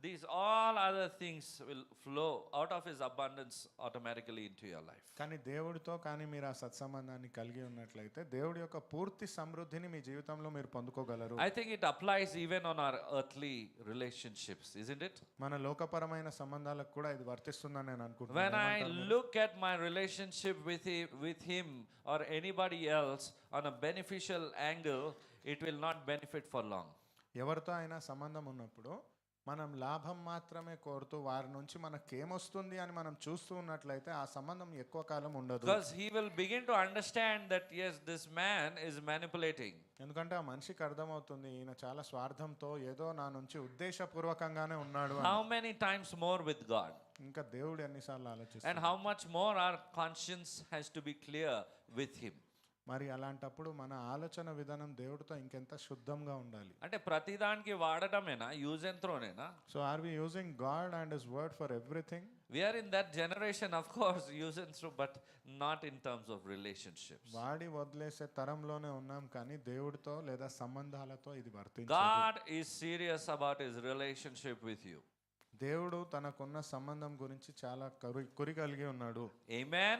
S2: these all other things will flow out of his abundance automatically into your life.
S1: కానీ దేవుడితో కానీ మీరు ఆ సత్సంబంధాన్ని కలిగి ఉన్నట్లయితే దేవుడి యొక్క పూర్తి సమృద్ధిని మీ జీవితంలో మీరు పొందుకోగలరు.
S2: I think it applies even on our earthly relationships, isn't it?
S1: మన లోకపరమైన సంబంధాలకు కూడా ఇది వర్తిస్తుందని నేను
S2: When
S1: అనుకుంటున్నాను.
S2: I look at my relationship with him or anybody else on a beneficial angle, it will not benefit for long.
S1: ఎవరితో అయినా సంబంధం ఉన్నప్పుడు మనం లాభం మాత్రమే కోరుతూ వారి నుంచి మనకేమొస్తుంది అని మనం చూస్తూ ఉన్నట్లయితే ఆ సంబంధం ఎక్కువ కాలం ఉండదు.
S2: Because he will begin to understand that yes, this man is manipulating.
S1: ఎందుకంటే ఆ మనిషికి అర్థమవుతుంది ఈయన చాలా స్వార్థంతో ఏదో నా నుంచి ఉద్దేశపూర్వకంగానే ఉన్నాడు అని.
S2: How many times more with God?
S1: ఇంకా దేవుడు ఎన్నిసార్లు
S2: And
S1: ఆలోచిస్తాడు.
S2: how much more our conscience has to be clear with him.
S1: మరి అలాంటప్పుడు మన ఆలోచన విధానం దేవుడితో ఇంకెంత శుద్ధంగా ఉండాలి.
S2: అంటే ప్రతిదానికి వాడటమేనా, యూజ్ అండ్ త్రోనేనా?
S1: So are we using God and his word for everything?
S2: We are in that generation, of course, use and throw, but not in terms of relationships.
S1: వాడి వదిలేసే తరంలోనే ఉన్నాం, కానీ దేవుడితో లేదా సంబంధాలతో ఇది వర్తించదు.
S2: God is serious about his relationship with you.
S1: దేవుడు తనకున్న సంబంధం గురించి చాలా కురి కలిగి ఉన్నాడు.
S2: Amen.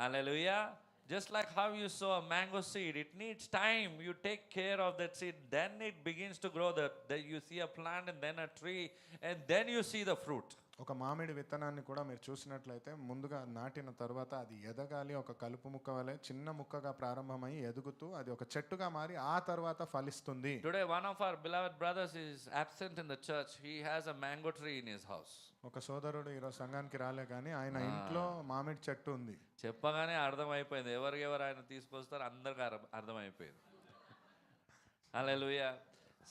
S2: Hallelujah. Just like how you sow a mango seed, it needs time. You take care of that seed, then it begins to grow. That you see a plant and then a tree, and then you see the fruit.
S1: ఒక మామిడి విత్తనాన్ని కూడా మీరు చూసినట్లయితే ముందుగా నాటిన తర్వాత అది ఎదగాలి, ఒక కలుపు ముక్క వలె చిన్న ముక్కగా ప్రారంభమై ఎదుగుతూ అది ఒక చెట్టుగా మారి ఆ తర్వాత ఫలిస్తుంది.
S2: Today one of our beloved brothers is absent in the church. He has a mango tree in his house.
S1: ఒక సోదరుడు ఈరోజు సంఘానికి రాలే, కానీ ఆయన ఇంట్లో మామిడి చెట్టు ఉంది.
S2: చెప్పగానే అర్థమైపోయింది, ఎవరు ఆయన తీసుకొస్తారు అందరికి అర్థమైపోయింది. హల్లెలూయా.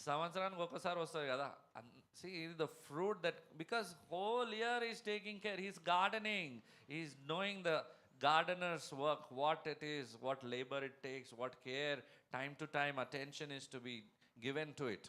S2: సంవత్సరానికి ఒక్కసారి వస్తుంది కదా. See the fruit that, because whole year he's taking care, he's gardening, he's knowing the gardener's work, what it is, what labor it takes, what care, time to time attention is to be given to it.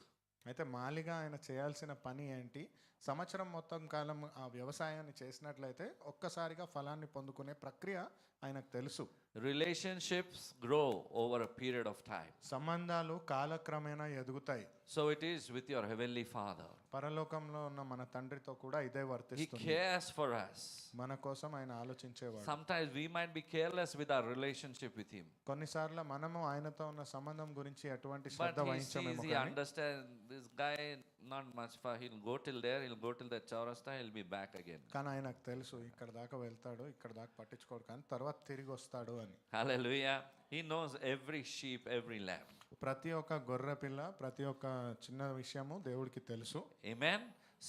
S1: అయితే మాలిగా ఆయన చేయాల్సిన పని ఏంటి, సంవత్సరం మొత్తం కాలం ఆ వ్యవసాయాన్ని చేసినట్లయితే ఒక్కసారిగా ఫలాన్ని పొందుకునే ప్రక్రియ ఆయనకు తెలుసు.
S2: Relationships grow over a period of time.
S1: సంబంధాలు కాలక్రమేణా ఎదుగుతాయి.
S2: So it is with your heavenly Father.
S1: పరలోకంలో ఉన్న మన తండ్రితో కూడా ఇదే
S2: He
S1: వర్తిస్తుంది.
S2: cares for us.
S1: మన కోసం ఆయన ఆలోచించేవాడు.
S2: Sometimes we might be careless with our relationship with Him.
S1: కొన్నిసార్లు మనము ఆయనతో ఉన్న సంబంధం గురించి ఎటువంటి
S2: But
S1: Shraddha
S2: He
S1: వహించమేమో
S2: sees, He
S1: కానీ
S2: understands this guy not much far. He'll go till there, he'll go till the Chaurasta, he'll be back again.
S1: కానీ ఆయనకు తెలుసు ఇక్కడ దాకా వెళ్తాడు, ఇక్కడ దాకా పట్టించుకోడు, కానీ తర్వాత తిరిగి వస్తాడు అని.
S2: Hallelujah. He knows every sheep, every lamb.
S1: ప్రతి ఒక్క గొర్రె పిల్ల, ప్రతి ఒక్క చిన్న విషయము దేవుడికి తెలుసు.
S2: Amen.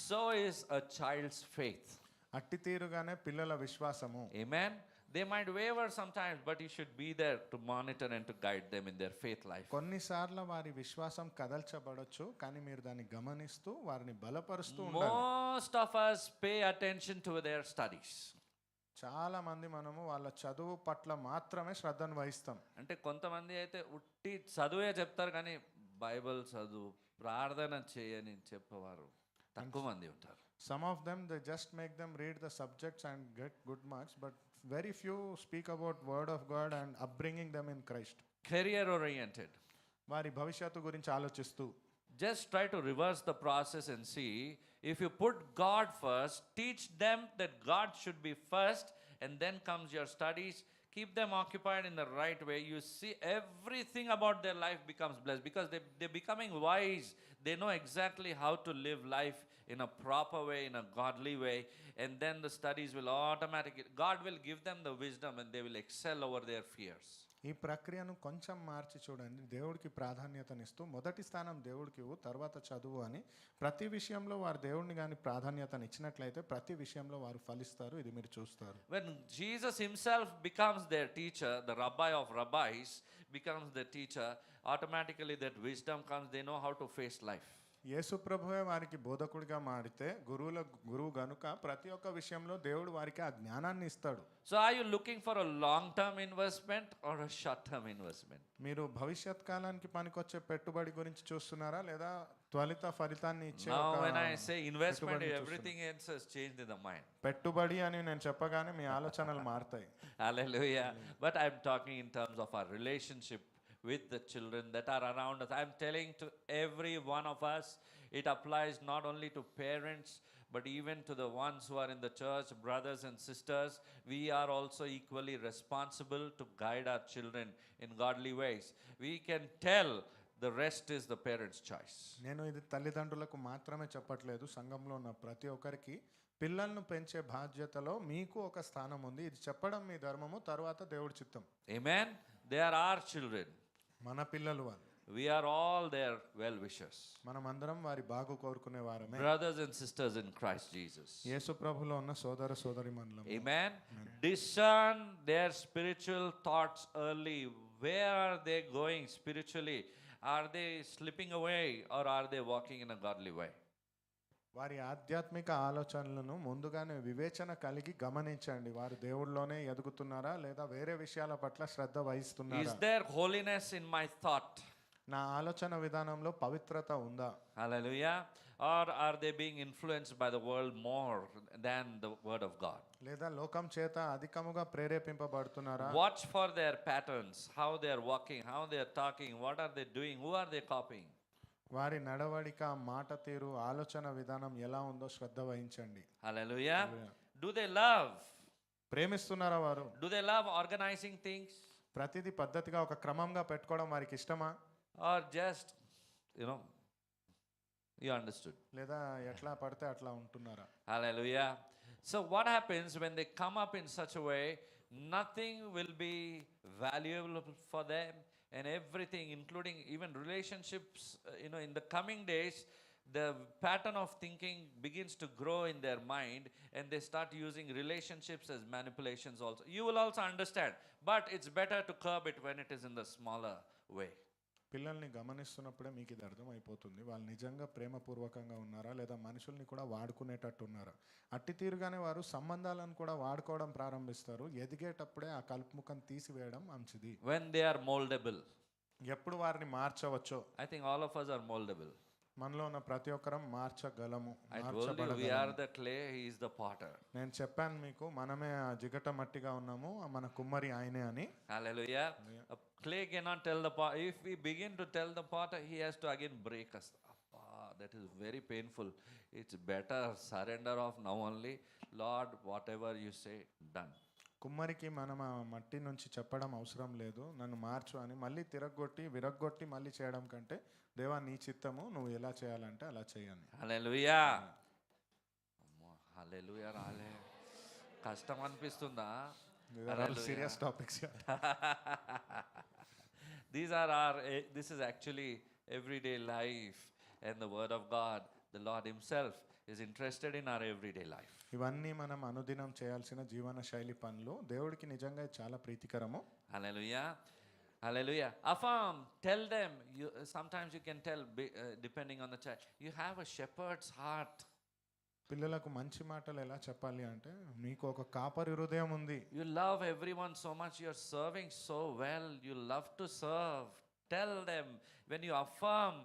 S2: So is a child's faith.
S1: అట్టి తీరుగానే పిల్లల విశ్వాసము.
S2: Amen. They might waver sometimes, but you should be there to monitor and to guide them in their faith life.
S1: కొన్నిసార్లు వారి విశ్వాసం కదల్చబడొచ్చు, కానీ మీరు దాన్ని గమనిస్తూ వారిని బలపరుస్తూ ఉండాలి.
S2: Most of us pay attention to their studies.
S1: చాలా మంది మనము వాళ్ళ చదువు పట్ల మాత్రమే శ్రద్ధను వహిస్తాం.
S2: అంటే కొంతమంది అయితే ఉట్టి చదువే చెప్తారు కానీ బైబిల్ చదువు ప్రార్థన చేయని చెప్పేవారు తక్కువ మంది ఉంటారు.
S1: Some of them, they just make them read the subjects and get good marks, but very few speak about word of God and upbringing them in Christ.
S2: Career oriented.
S1: వారి భవిష్యత్తు గురించి ఆలోచిస్తూ
S2: Just try to reverse the process and see, if you put God first, teach them that God should be first, and then comes your studies. Keep them occupied in the right way. You see, everything about their life becomes blessed because they're becoming wise. They know exactly how to live life in a proper way, in a godly way, and then the studies will automatically, God will give them the wisdom and they will excel over their fears.
S1: ఈ ప్రక్రియను కొంచెం మార్చి చూడండి. దేవుడికి ప్రాధాన్యతనిస్తూ మొదటి స్థానం దేవుడికి ఇవ్వు, తర్వాత చదువు అని ప్రతి విషయంలో వారు దేవుడిని కానీ ప్రాధాన్యతనిచ్చినట్లయితే ప్రతి విషయంలో వారు ఫలిస్తారు. ఇది మీరు చూస్తారు.
S2: When Jesus himself becomes their teacher, the rabbi of rabbis becomes the teacher, automatically that wisdom comes, they know how to face life.
S1: యేసు ప్రభువే వారికి బోధకుడిగా మారితే గురువు గనుక ప్రతి ఒక్క విషయంలో దేవుడు వారికి ఆ జ్ఞానాన్ని ఇస్తాడు.
S2: So are you looking for a long term investment or a short term investment?
S1: మీరు భవిష్యత్ కాలానికి పనికొచ్చే పెట్టుబడి గురించి చూస్తున్నారా, లేదా త్వరిత ఫలితాన్ని ఇచ్చే
S2: Now
S1: ఒక
S2: when I say investment,
S1: పెట్టుబడిని
S2: everything else has changed in the mind.
S1: పెట్టుబడి అని నేను చెప్పగానే మీ ఆలోచనలు మారుతాయి.
S2: Hallelujah. But I'm talking in terms of our relationship with the children that are around us. I'm telling to every one of us, it applies not only to parents, but even to the ones who are in the church, brothers and sisters. We are also equally responsible to guide our children in godly ways. We can tell, the rest is the parents' choice.
S1: నేను ఇది తల్లిదండ్రులకు మాత్రమే చెప్పట్లేదు, సంఘంలో ఉన్న ప్రతి ఒక్కరికి పిల్లలను పెంచే బాధ్యతలో మీకు ఒక స్థానం ఉంది. ఇది చెప్పడం మీ ధర్మము, తర్వాత దేవుడి చిత్తం.
S2: Amen. They are our children.
S1: మన పిల్లలు వాళ్ళు.
S2: We are all their well wishers.
S1: మనమందరం వారి బాగు కోరుకునే వారమే.
S2: Brothers and sisters in Christ Jesus.
S1: యేసు ప్రభులో ఉన్న సోదర సోదరీమణులం.
S2: Amen. Discern their spiritual thoughts early. Where are they going spiritually? Are they slipping away or are they walking in a godly way?
S1: వారి ఆధ్యాత్మిక ఆలోచనలను ముందుగానే వివేచన కలిగి గమనించండి. వారు దేవుళ్ళలోనే ఎదుగుతున్నారా, లేదా వేరే విషయాల పట్ల శ్రద్ధ
S2: Is
S1: వహిస్తున్నారా?
S2: there holiness in my thought?
S1: నా ఆలోచన విధానంలో పవిత్రత ఉందా?
S2: Hallelujah. Or are they being influenced by the world more than the word of God?
S1: లేదా లోకం చేత అధికముగా ప్రేరేపింపబడుతున్నారా?
S2: Watch for their patterns, how they are walking, how they are talking, what are they doing, who are they copying?
S1: వారి నడవడిక, మాట తీరు, ఆలోచన విధానం ఎలా ఉందో శ్రద్ధ వహించండి.
S2: Hallelujah. Do they love?
S1: ప్రేమిస్తున్నారా వారు?
S2: Do they love organizing things?
S1: ప్రతిదీ పద్ధతిగా ఒక క్రమంగా పెట్టుకోవడం వారికి ఇష్టమా,
S2: Or just, you understood.
S1: లేదా ఎట్లా పడితే అట్లా ఉంటున్నారా?
S2: Hallelujah. So what happens when they come up in such a way, nothing will be valuable for them, and everything, including even relationships, in the coming days, the pattern of thinking begins to grow in their mind and they start using relationships as manipulations also. You will also understand, but it's better to curb it when it is in the smaller way.
S1: పిల్లల్ని గమనిస్తున్నప్పుడే మీకు ఇది అర్థమైపోతుంది. వాళ్ళు నిజంగా ప్రేమపూర్వకంగా ఉన్నారా, లేదా మనుషుల్ని కూడా వాడుకునేటట్టు ఉన్నారా. అట్టి తీరుగానే వారు సంబంధాలను కూడా వాడుకోవడం ప్రారంభిస్తారు. ఎదిగేటప్పుడే ఆ కలుపుముఖం తీసివేయడం మంచిది.
S2: When they are moldable.
S1: ఎప్పుడు వారిని మార్చవచ్చో.
S2: I think all of us are moldable.
S1: మనలో ఉన్న ప్రతి ఒక్కరం మార్చగలము,
S2: I told you we
S1: మార్చబడగలము.
S2: are the clay, he is the potter.
S1: నేను చెప్పాను మీకు, మనమే ఆ జిగట మట్టిగా ఉన్నాము, మన కుమ్మరి ఆయనే అని.
S2: Hallelujah. A clay cannot tell the potter. If we begin to tell the potter, he has to again break us. Appa, that is very painful. It's better surrender of now only. Lord, whatever you say, done.
S1: కుమ్మరికి మనం ఆ మట్టి నుంచి చెప్పడం అవసరం లేదు, నన్ను మార్చు అని. మళ్ళీ తిరగొట్టి విరగ్గొట్టి మళ్ళీ చేయడం కంటే, దేవా నీ చిత్తము, నువ్వు ఎలా చేయాలంటే అలా చేయని.
S2: Hallelujah. అమ్మో, hallelujah రాలే. కష్టం అనిపిస్తుందా?
S1: Serious topics.
S2: This is actually everyday life, and the word of God, the Lord himself is interested in our everyday life.
S1: ఇవన్నీ మనం అనుదినం చేయాల్సిన జీవన శైలి పనులు. దేవుడికి నిజంగా ఇది చాలా ప్రీతికరము.
S2: Hallelujah. Hallelujah. Affirm, tell them. Sometimes you can tell, depending on the child, you have a shepherd's heart.
S1: పిల్లలకు మంచి మాటలు ఎలా చెప్పాలి అంటే, మీకు ఒక కాపరి హృదయం ఉంది.
S2: You love everyone so much, you're serving so well, you love to serve. Tell them. When you affirm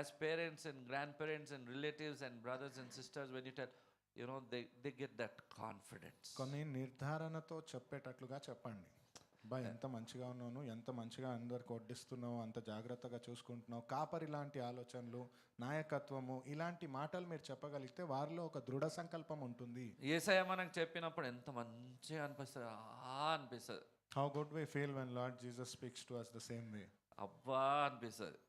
S2: as parents and grandparents and relatives and brothers and sisters, when you tell, they get that confidence.
S1: కొన్ని నిర్ధారణతో చెప్పేటట్లుగా చెప్పండి. బా ఎంత మంచిగా ఉన్నావు, ఎంత మంచిగా అందరికి వడ్డిస్తున్నావు, అంత జాగ్రత్తగా చూసుకుంటున్నావు, కాపరి లాంటి ఆలోచనలు, నాయకత్వము, ఇలాంటి మాటలు మీరు చెప్పగలిగితే వారిలో ఒక దృఢ సంకల్పం ఉంటుంది.
S2: యేసయ్య మనకు చెప్పినప్పుడు ఎంత మంచిగా అనిపిస్తుంది, అనిపిస్తుంది.
S1: How good we feel when Lord Jesus speaks to us the same way.
S2: అబ్బా అనిపిస్తుంది.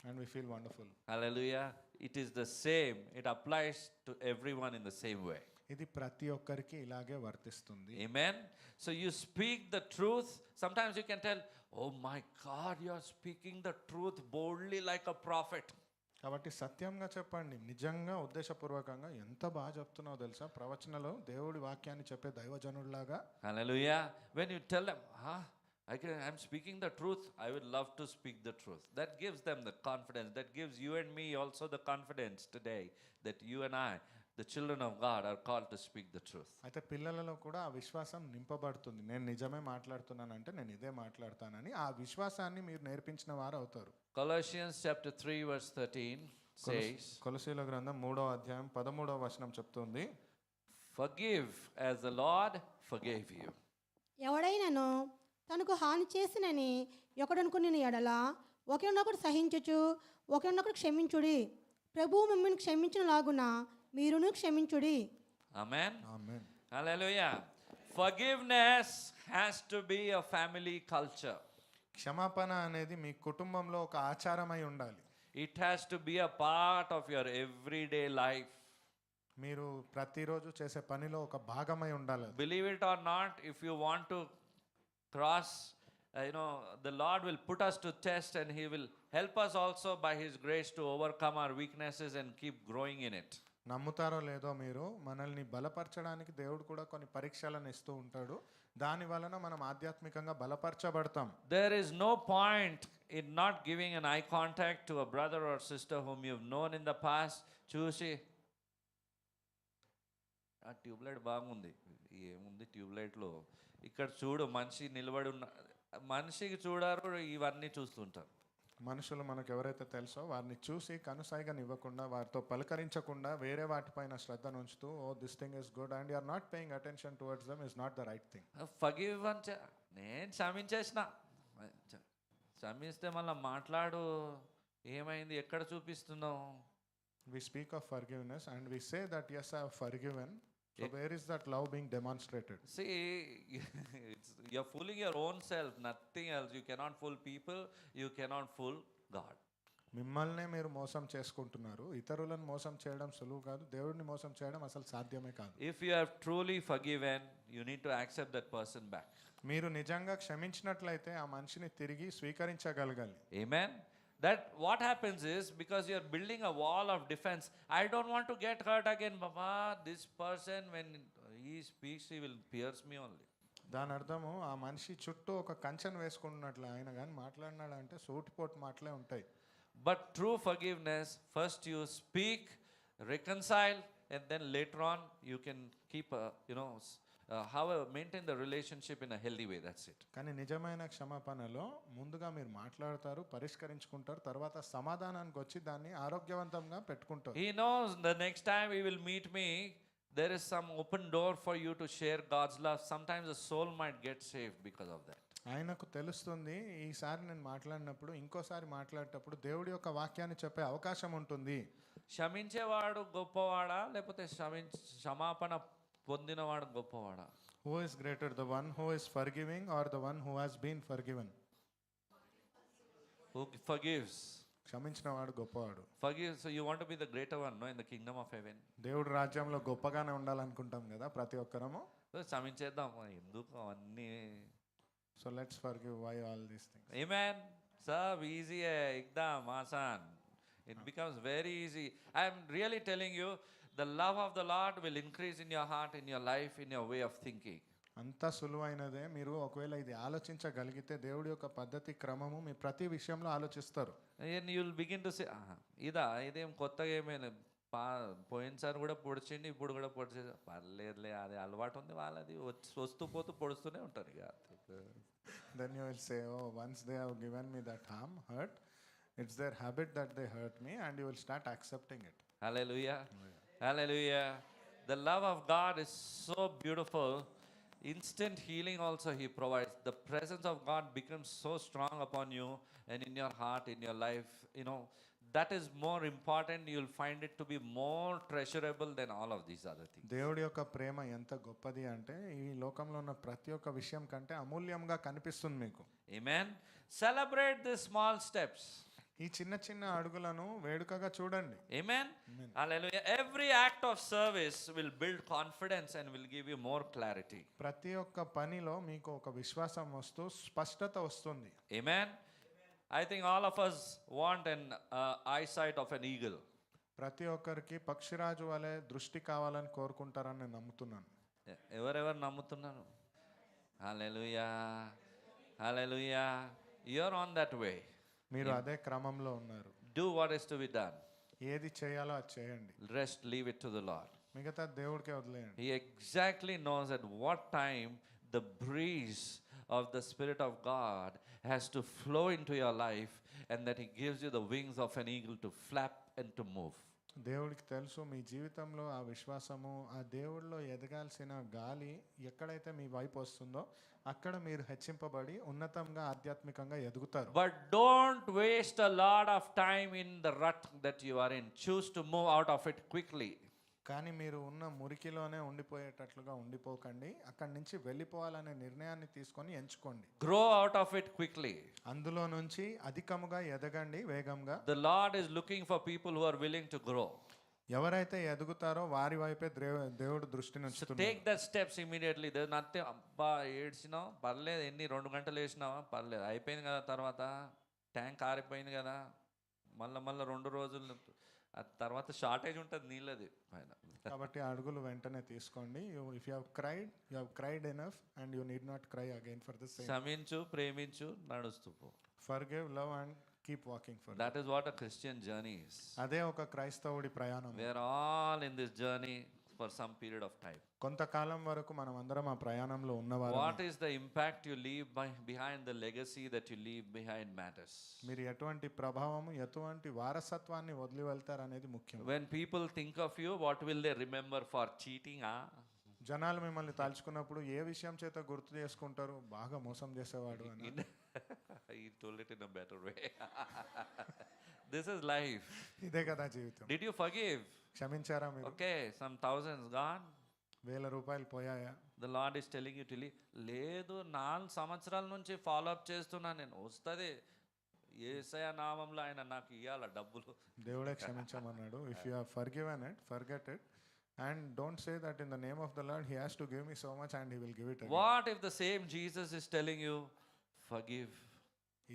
S1: And we feel wonderful.
S2: Hallelujah. It is the same. It applies to everyone in the same way.
S1: ఇది ప్రతి ఒక్కరికి ఇలాగే వర్తిస్తుంది.
S2: Amen. So you speak the truth. Sometimes you can tell, oh my God, you are speaking the truth boldly like a prophet.
S1: కాబట్టి సత్యంగా చెప్పండి, నిజంగా ఉద్దేశపూర్వకంగా ఎంత బాగా చెప్తున్నావు తెలుసా, ప్రవచనలో దేవుడి వాక్యాన్ని చెప్పే దైవజనుడిలాగా.
S2: Hallelujah. When you tell them, I'm speaking the truth, I would love to speak the truth. That gives them the confidence. That gives you and me also the confidence today that you and I, the children of God, are called to speak the truth.
S1: అయితే పిల్లలలో కూడా ఆ విశ్వాసం నింపబడుతుంది. నేను నిజమే మాట్లాడుతున్నానంటే నేను ఇదే మాట్లాడతానని ఆ విశ్వాసాన్ని మీరు నేర్పించిన వారు అవుతారు.
S2: Colossians chapter 3 verse 13 says,
S1: కొలొస్సీయుల గ్రంథం 3వ అధ్యాయం 13వ వచనం చెప్తుంది,
S2: forgive as the Lord forgave you.
S3: ఎవడైనను తనకు హాని చేసినని ఒకడనుకుని ఎడల ఒకరినొకడు సహించుచు ఒకరినొకడు క్షమించుడి, ప్రభువు మిమ్మల్ని క్షమించినలాగున మీరును క్షమించుడి.
S2: Amen.
S1: Amen.
S2: Hallelujah. Forgiveness has to be a family culture.
S1: క్షమాపణ అనేది మీ కుటుంబంలో ఒక ఆచారమై ఉండాలి.
S2: It has to be a part of your everyday life.
S1: మీరు ప్రతిరోజు చేసే పనిలో ఒక భాగమై ఉండాలి.
S2: Believe it or not, if you want to cross, the Lord will put us to test and he will help us also by his grace to overcome our weaknesses and keep growing in it.
S1: నమ్ముతారో లేదో మీరు, మనల్ని బలపరచడానికి దేవుడు కూడా కొన్ని పరీక్షలను ఇస్తూ ఉంటాడు. దాని వలన మనం ఆధ్యాత్మికంగా బలపరచబడతాం.
S2: There is no point in not giving an eye contact to a brother or sister whom you've known in the past. చూసి ఆ ట్యూబ్లైట్ బాగుంది, ఏముంది ట్యూబ్లైట్లో, ఇక్కడ చూడు మనిషి నిలబడి ఉన్న, మనిషికి చూడారు, ఇవన్నీ చూస్తుంటారు.
S1: మనుషులు మనకు ఎవరైతే తెలుసో వారిని చూసి కనుసైగనివ్వకుండా, వారితో పలకరించకుండా వేరే వాటిపైన శ్రద్ధ ఉంచుతూ, oh this thing is good and you are not paying attention towards them is not the right thing.
S2: Forgive అని నేను క్షమించేసిన, క్షమిస్తే మళ్ళీ మాట్లాడు, ఏమైంది, ఎక్కడ చూపిస్తున్నావు.
S1: We speak of forgiveness and we say that yes, I have forgiven. So where is that love being demonstrated?
S2: See, you're fooling your own self, nothing else. You cannot fool people, you cannot fool God.
S1: మిమ్మల్నే మీరు మోసం చేసుకుంటున్నారు. ఇతరులను మోసం చేయడం సులువు కాదు, దేవుడిని మోసం చేయడం అసలు సాధ్యమే కాదు.
S2: If you have truly forgiven, you need to accept that person back.
S1: మీరు నిజంగా క్షమించినట్లయితే ఆ మనిషిని తిరిగి స్వీకరించగలగాలి.
S2: Amen. That what happens is, because you are building a wall of defense, I don't want to get hurt again, Baba. This person, when he speaks, he will pierce me only.
S1: దాని అర్థము ఆ మనిషి చుట్టూ ఒక కంచెను వేసుకుంటున్నట్లు, ఆయన కానీ మాట్లాడినాడంటే సూటిపోటు మాటలే ఉంటాయి.
S2: But true forgiveness, first you speak, reconcile, and then later on you can keep how I maintain the relationship in a healthy way. That's it.
S1: కానీ నిజమైన క్షమాపణలో ముందుగా మీరు మాట్లాడతారు, పరిష్కరించుకుంటారు, తర్వాత సమాధానానికి వచ్చి దాన్ని ఆరోగ్యవంతంగా పెట్టుకుంటారు.
S2: He knows the next time he will meet me, there is some open door for you to share God's love. Sometimes the soul might get saved because of that.
S1: ఆయనకు తెలుస్తుంది ఈసారి నేను మాట్లాడినప్పుడు ఇంకోసారి మాట్లాడేటప్పుడు దేవుడి యొక్క వాక్యాన్ని చెప్పే అవకాశం ఉంటుంది.
S2: క్షమించేవాడు గొప్పవాడా లేకపోతే క్షమాపణ పొందినవాడు గొప్పవాడా?
S1: Who is greater, the one who is forgiving or the one who has been forgiven?
S2: Who forgives?
S1: క్షమించిన వాడు గొప్పవాడు.
S2: Forgive. So you want to be the greater one, no, in the kingdom of heaven.
S1: దేవుడి రాజ్యంలో గొప్పగానే ఉండాలనుకుంటాం కదా ప్రతి ఒక్కరము.
S2: So క్షమించేద్దాం, ఎందుకు అవన్నీ?
S1: So let's forgive. Why all these things?
S2: Amen. Sab easy hai, ekdam aasan. It becomes very easy. I am really telling you, the love of the Lord will increase in your heart, in your life, in your way of thinking.
S1: అంత సులువైనదే. మీరు ఒకవేళ ఇది ఆలోచించగలిగితే దేవుడి యొక్క పద్ధతి క్రమము మీ ప్రతి విషయంలో ఆలోచిస్తారు.
S2: And you will begin to say, ఇదేం కొత్తగా ఏమైనా పోయినసారి కూడా పొడిచిండి, ఇప్పుడు కూడా పొడిచే, పర్లేదులే, అది అలవాటు ఉంది వాళ్ళది, వస్తూ పోతూ పొడుస్తూనే ఉంటారు ఇక.
S1: Then you will say, oh, once they have given me that hurt, it's their habit that they hurt me, and you will start accepting it.
S2: Hallelujah. Hallelujah. The love of God is so beautiful. Instant healing also He provides. The presence of God becomes so strong upon you and in your heart, in your life. That is more important. You'll find it to be more treasurable than all of these other things.
S1: దేవుడి యొక్క ప్రేమ ఎంత గొప్పది అంటే ఈ లోకంలో ఉన్న ప్రతి ఒక్క విషయం కంటే అమూల్యంగా కనిపిస్తుంది మీకు.
S2: Amen. Celebrate the small steps.
S1: ఈ చిన్న చిన్న అడుగులను వేడుకగా చూడండి.
S2: Amen. Hallelujah. Every act of service will build confidence and will give you more clarity.
S1: ప్రతి ఒక్క పనిలో మీకు ఒక విశ్వాసం వస్తూ స్పష్టత వస్తుంది.
S2: Amen. I think all of us want an eyesight of an eagle.
S1: ప్రతి ఒక్కరికి పక్షిరాజు వలె దృష్టి కావాలని కోరుకుంటారని నేను నమ్ముతున్నాను.
S2: ఎవరెవరు నమ్ముతున్నారు? Hallelujah. Hallelujah. You're on that way.
S1: మీరు అదే క్రమంలో ఉన్నారు.
S2: Do what is to be done.
S1: ఏది చేయాలో అది చేయండి.
S2: Rest, leave it to the Lord.
S1: మిగతా దేవుడికే వదిలేయండి.
S2: He exactly knows at what time the breeze of the Spirit of God has to flow into your life, and that He gives you the wings of an eagle to flap and to move.
S1: దేవుడికి తెలుసు మీ జీవితంలో ఆ విశ్వాసము, ఆ దేవుడిలో ఎదగాల్సిన గాలి ఎక్కడైతే మీ వైపు వస్తుందో అక్కడ మీరు హెచ్చింపబడి ఉన్నతంగా ఆధ్యాత్మికంగా ఎదుగుతారు.
S2: But don't waste a lot of time in the rut that you are in. Choose to move out of it quickly.
S1: కానీ మీరు ఉన్న మురికిలోనే ఉండిపోయేటట్లుగా ఉండిపోకండి. అక్కడి నుంచి వెళ్ళిపోవాలనే నిర్ణయాన్ని తీసుకొని ఎంచుకోండి.
S2: Grow out of it quickly.
S1: అందులో నుంచి అధికముగా ఎదగండి వేగంగా.
S2: The Lord is looking for people who are willing to grow.
S1: ఎవరైతే ఎదుగుతారో వారి వైపే దేవుడు దృష్టిని ఉంచుతున్నాడు.
S2: Take that steps immediately. There's nothing, అబ్బా ఏడ్చినావు పర్లేదు, ఎన్ని 2 గంటలు వేసినావా పర్లేదు, అయిపోయింది కదా, తర్వాత ట్యాంక్ ఆరిపోయింది కదా, మళ్ళీ 2 రోజులు ఆ తర్వాత షార్టేజ్ ఉంటుంది నీళ్ళది పైన.
S1: కాబట్టి అడుగులు వెంటనే తీసుకోండి. If you have cried enough and you need not cry again for the same.
S2: క్షమించు, ప్రేమించు, నడుస్తూ పో.
S1: Forgive, love and keep walking for.
S2: That is what a Christian journey is.
S1: అదే ఒక క్రైస్తవుడి ప్రయాణం.
S2: We are all in this journey for some period of time.
S1: కొంతకాలం వరకు మనం అందరం ఆ ప్రయాణంలో ఉన్నవారు.
S2: What is the impact you leave behind? The legacy that you leave behind matters.
S1: మీరు ఎటువంటి ప్రభావము, ఎటువంటి వారసత్వాన్ని వదిలి వెళ్తారు అనేది ముఖ్యం.
S2: When people think of you, what will they remember for cheating?
S1: జనాలు మిమ్మల్ని తలుచుకున్నప్పుడు ఏ విషయం చేత గుర్తు చేసుకుంటారు? బాగా మోసం చేసేవాడు అని.
S2: He told it in a better way. This is life.
S1: ఇదే కదా జీవితం.
S2: Did you forgive?
S1: క్షమించారా మీరు?
S2: Okay, some thousands gone.
S1: 1000 రూపాయలు పోయాయా?
S2: The Lord is telling you to leave. లేదు, 4 సంవత్సరాల నుంచి ఫాలో అప్ చేస్తున్నా నేను, వస్తుంది యేసయ్య నామంలో ఆయన నాకు ఇవ్వాల డబ్బులు.
S1: దేవుడే క్షమించమన్నాడు. If you have forgiven it, forget it and don't say that in the name of the Lord he has to give me so much and he will give it again.
S2: What if the same Jesus is telling you forgive?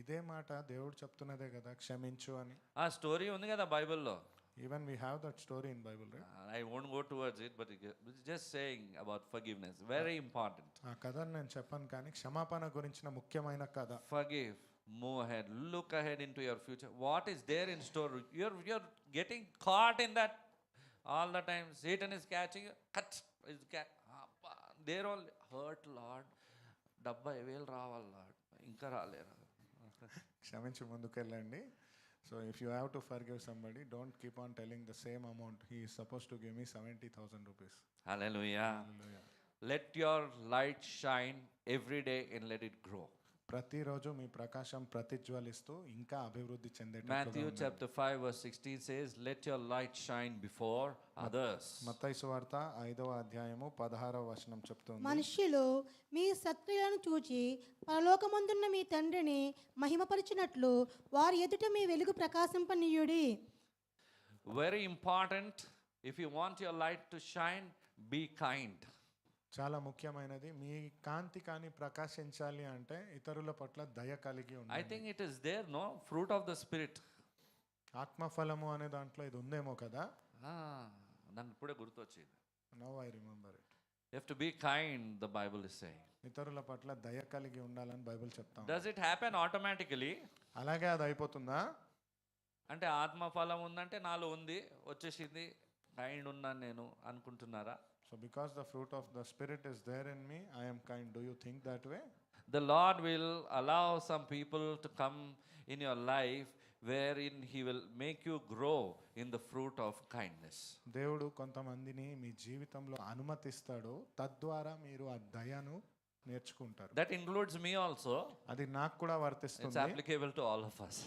S1: ఇదే మాట దేవుడు చెప్తున్నదే కదా, క్షమించు అని.
S2: ఆ story ఉంది కదా బైబిల్లో.
S1: Even we have that story in Bible, right?
S2: I won't go towards it, but it's just saying about forgiveness. Very important.
S1: ఆ కథను నేను చెప్పను కానీ క్షమాపణ గురించిన ముఖ్యమైన కథ.
S2: Forgive, move ahead, look ahead into your future. What is there in store? You're getting caught in that all the time. Satan is catching you. Cut. There all hurt lord, 70,000 రావాలి లార్డ్, ఇంకా రాలేరా?
S1: క్షమించి ముందుకెళ్ళండి. So if you have to forgive somebody, don't keep on telling the same amount. He is suppose to give me 70,000 rupees.
S2: Hallelujah. Let your light shine every day and let it grow.
S1: ప్రతిరోజు మీ ప్రకాశం ప్రతిజ్వలిస్తూ ఇంకా అభివృద్ధి
S2: Matthew
S1: చెందేటట్లుగా
S2: chapter 5 verse 16 says, let your light shine before others.
S1: మత్తయి సువార్త 5వ అధ్యాయము 16వ వచనం చెప్తుంది,
S3: మనుష్యులు మీ సత్క్రియలను చూచి పరలోకమందున్న మీ తండ్రిని మహిమపరిచినట్లు వారి ఎదుట మీ వెలుగు ప్రకాశింపనీయుడి.
S2: Very important, if you want your light to shine, be kind.
S1: చాలా ముఖ్యమైనది. మీ కాంతి కానీ ప్రకాశించాలి అంటే ఇతరుల పట్ల దయ కలిగి
S2: I
S1: ఉండాలి.
S2: think it is there, no? Fruit of the Spirit.
S1: ఆత్మఫలము అనే దాంట్లో ఇది ఉందేమో కదా.
S2: నన్ను ఇప్పుడే గుర్తొచ్చింది.
S1: Now I remember it.
S2: You have to be kind, the Bible is saying.
S1: ఇతరుల పట్ల దయ కలిగి ఉండాలని బైబిల్ చెప్తాం.
S2: Does it happen automatically?
S1: అలాగే అది అయిపోతుందా?
S2: అంటే ఆత్మఫలం ఉందంటే నాలో ఉంది, వచ్చేసింది, కైండ్ ఉన్నాను నేను అనుకుంటున్నారా?
S1: So because the fruit of the spirit is there in me, I am kind. Do you think that way?
S2: The Lord will allow some people to come in your life wherein He will make you grow in the fruit of kindness.
S1: దేవుడు కొంతమందిని మీ జీవితంలో అనుమతిస్తాడు, తద్వారా మీరు ఆ దయను నేర్చుకుంటారు.
S2: That includes me also.
S1: అది నాకు కూడా
S2: It's
S1: వర్తిస్తుంది.
S2: applicable to all of us.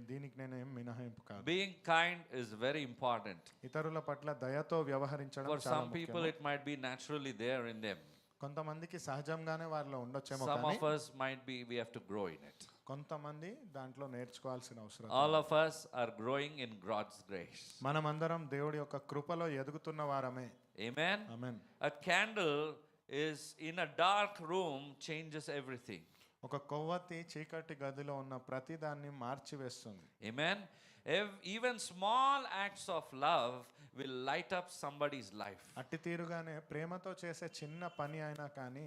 S1: దీనికి నేనేం మినహాయింపు కాదు.
S2: Being kind is very important.
S1: ఇతరుల పట్ల దయతో వ్యవహరించడం
S2: For
S1: చాలా
S2: some people,
S1: ముఖ్యం.
S2: it might be naturally there in them.
S1: కొంతమందికి సహజంగానే వారిలో ఉండొచ్చేమో,
S2: Some
S1: కానీ
S2: of us might be, we have to grow in it.
S1: కొంతమంది దాంట్లో నేర్చుకోవాల్సిన అవసరం.
S2: All of us are growing in God's grace.
S1: మనమందరం దేవుడి యొక్క కృపలో ఎదుగుతున్న వారమే.
S2: Amen.
S1: Amen.
S2: A candle is in a dark room changes everything.
S1: ఒక కొవ్వొత్తి చీకటి గదిలో ఉన్న ప్రతి దాన్ని మార్చివేస్తుంది.
S2: Amen. Even small acts of love will light up somebody's life.
S1: అట్టి తీరుగానే ప్రేమతో చేసే చిన్న పని అయినా కానీ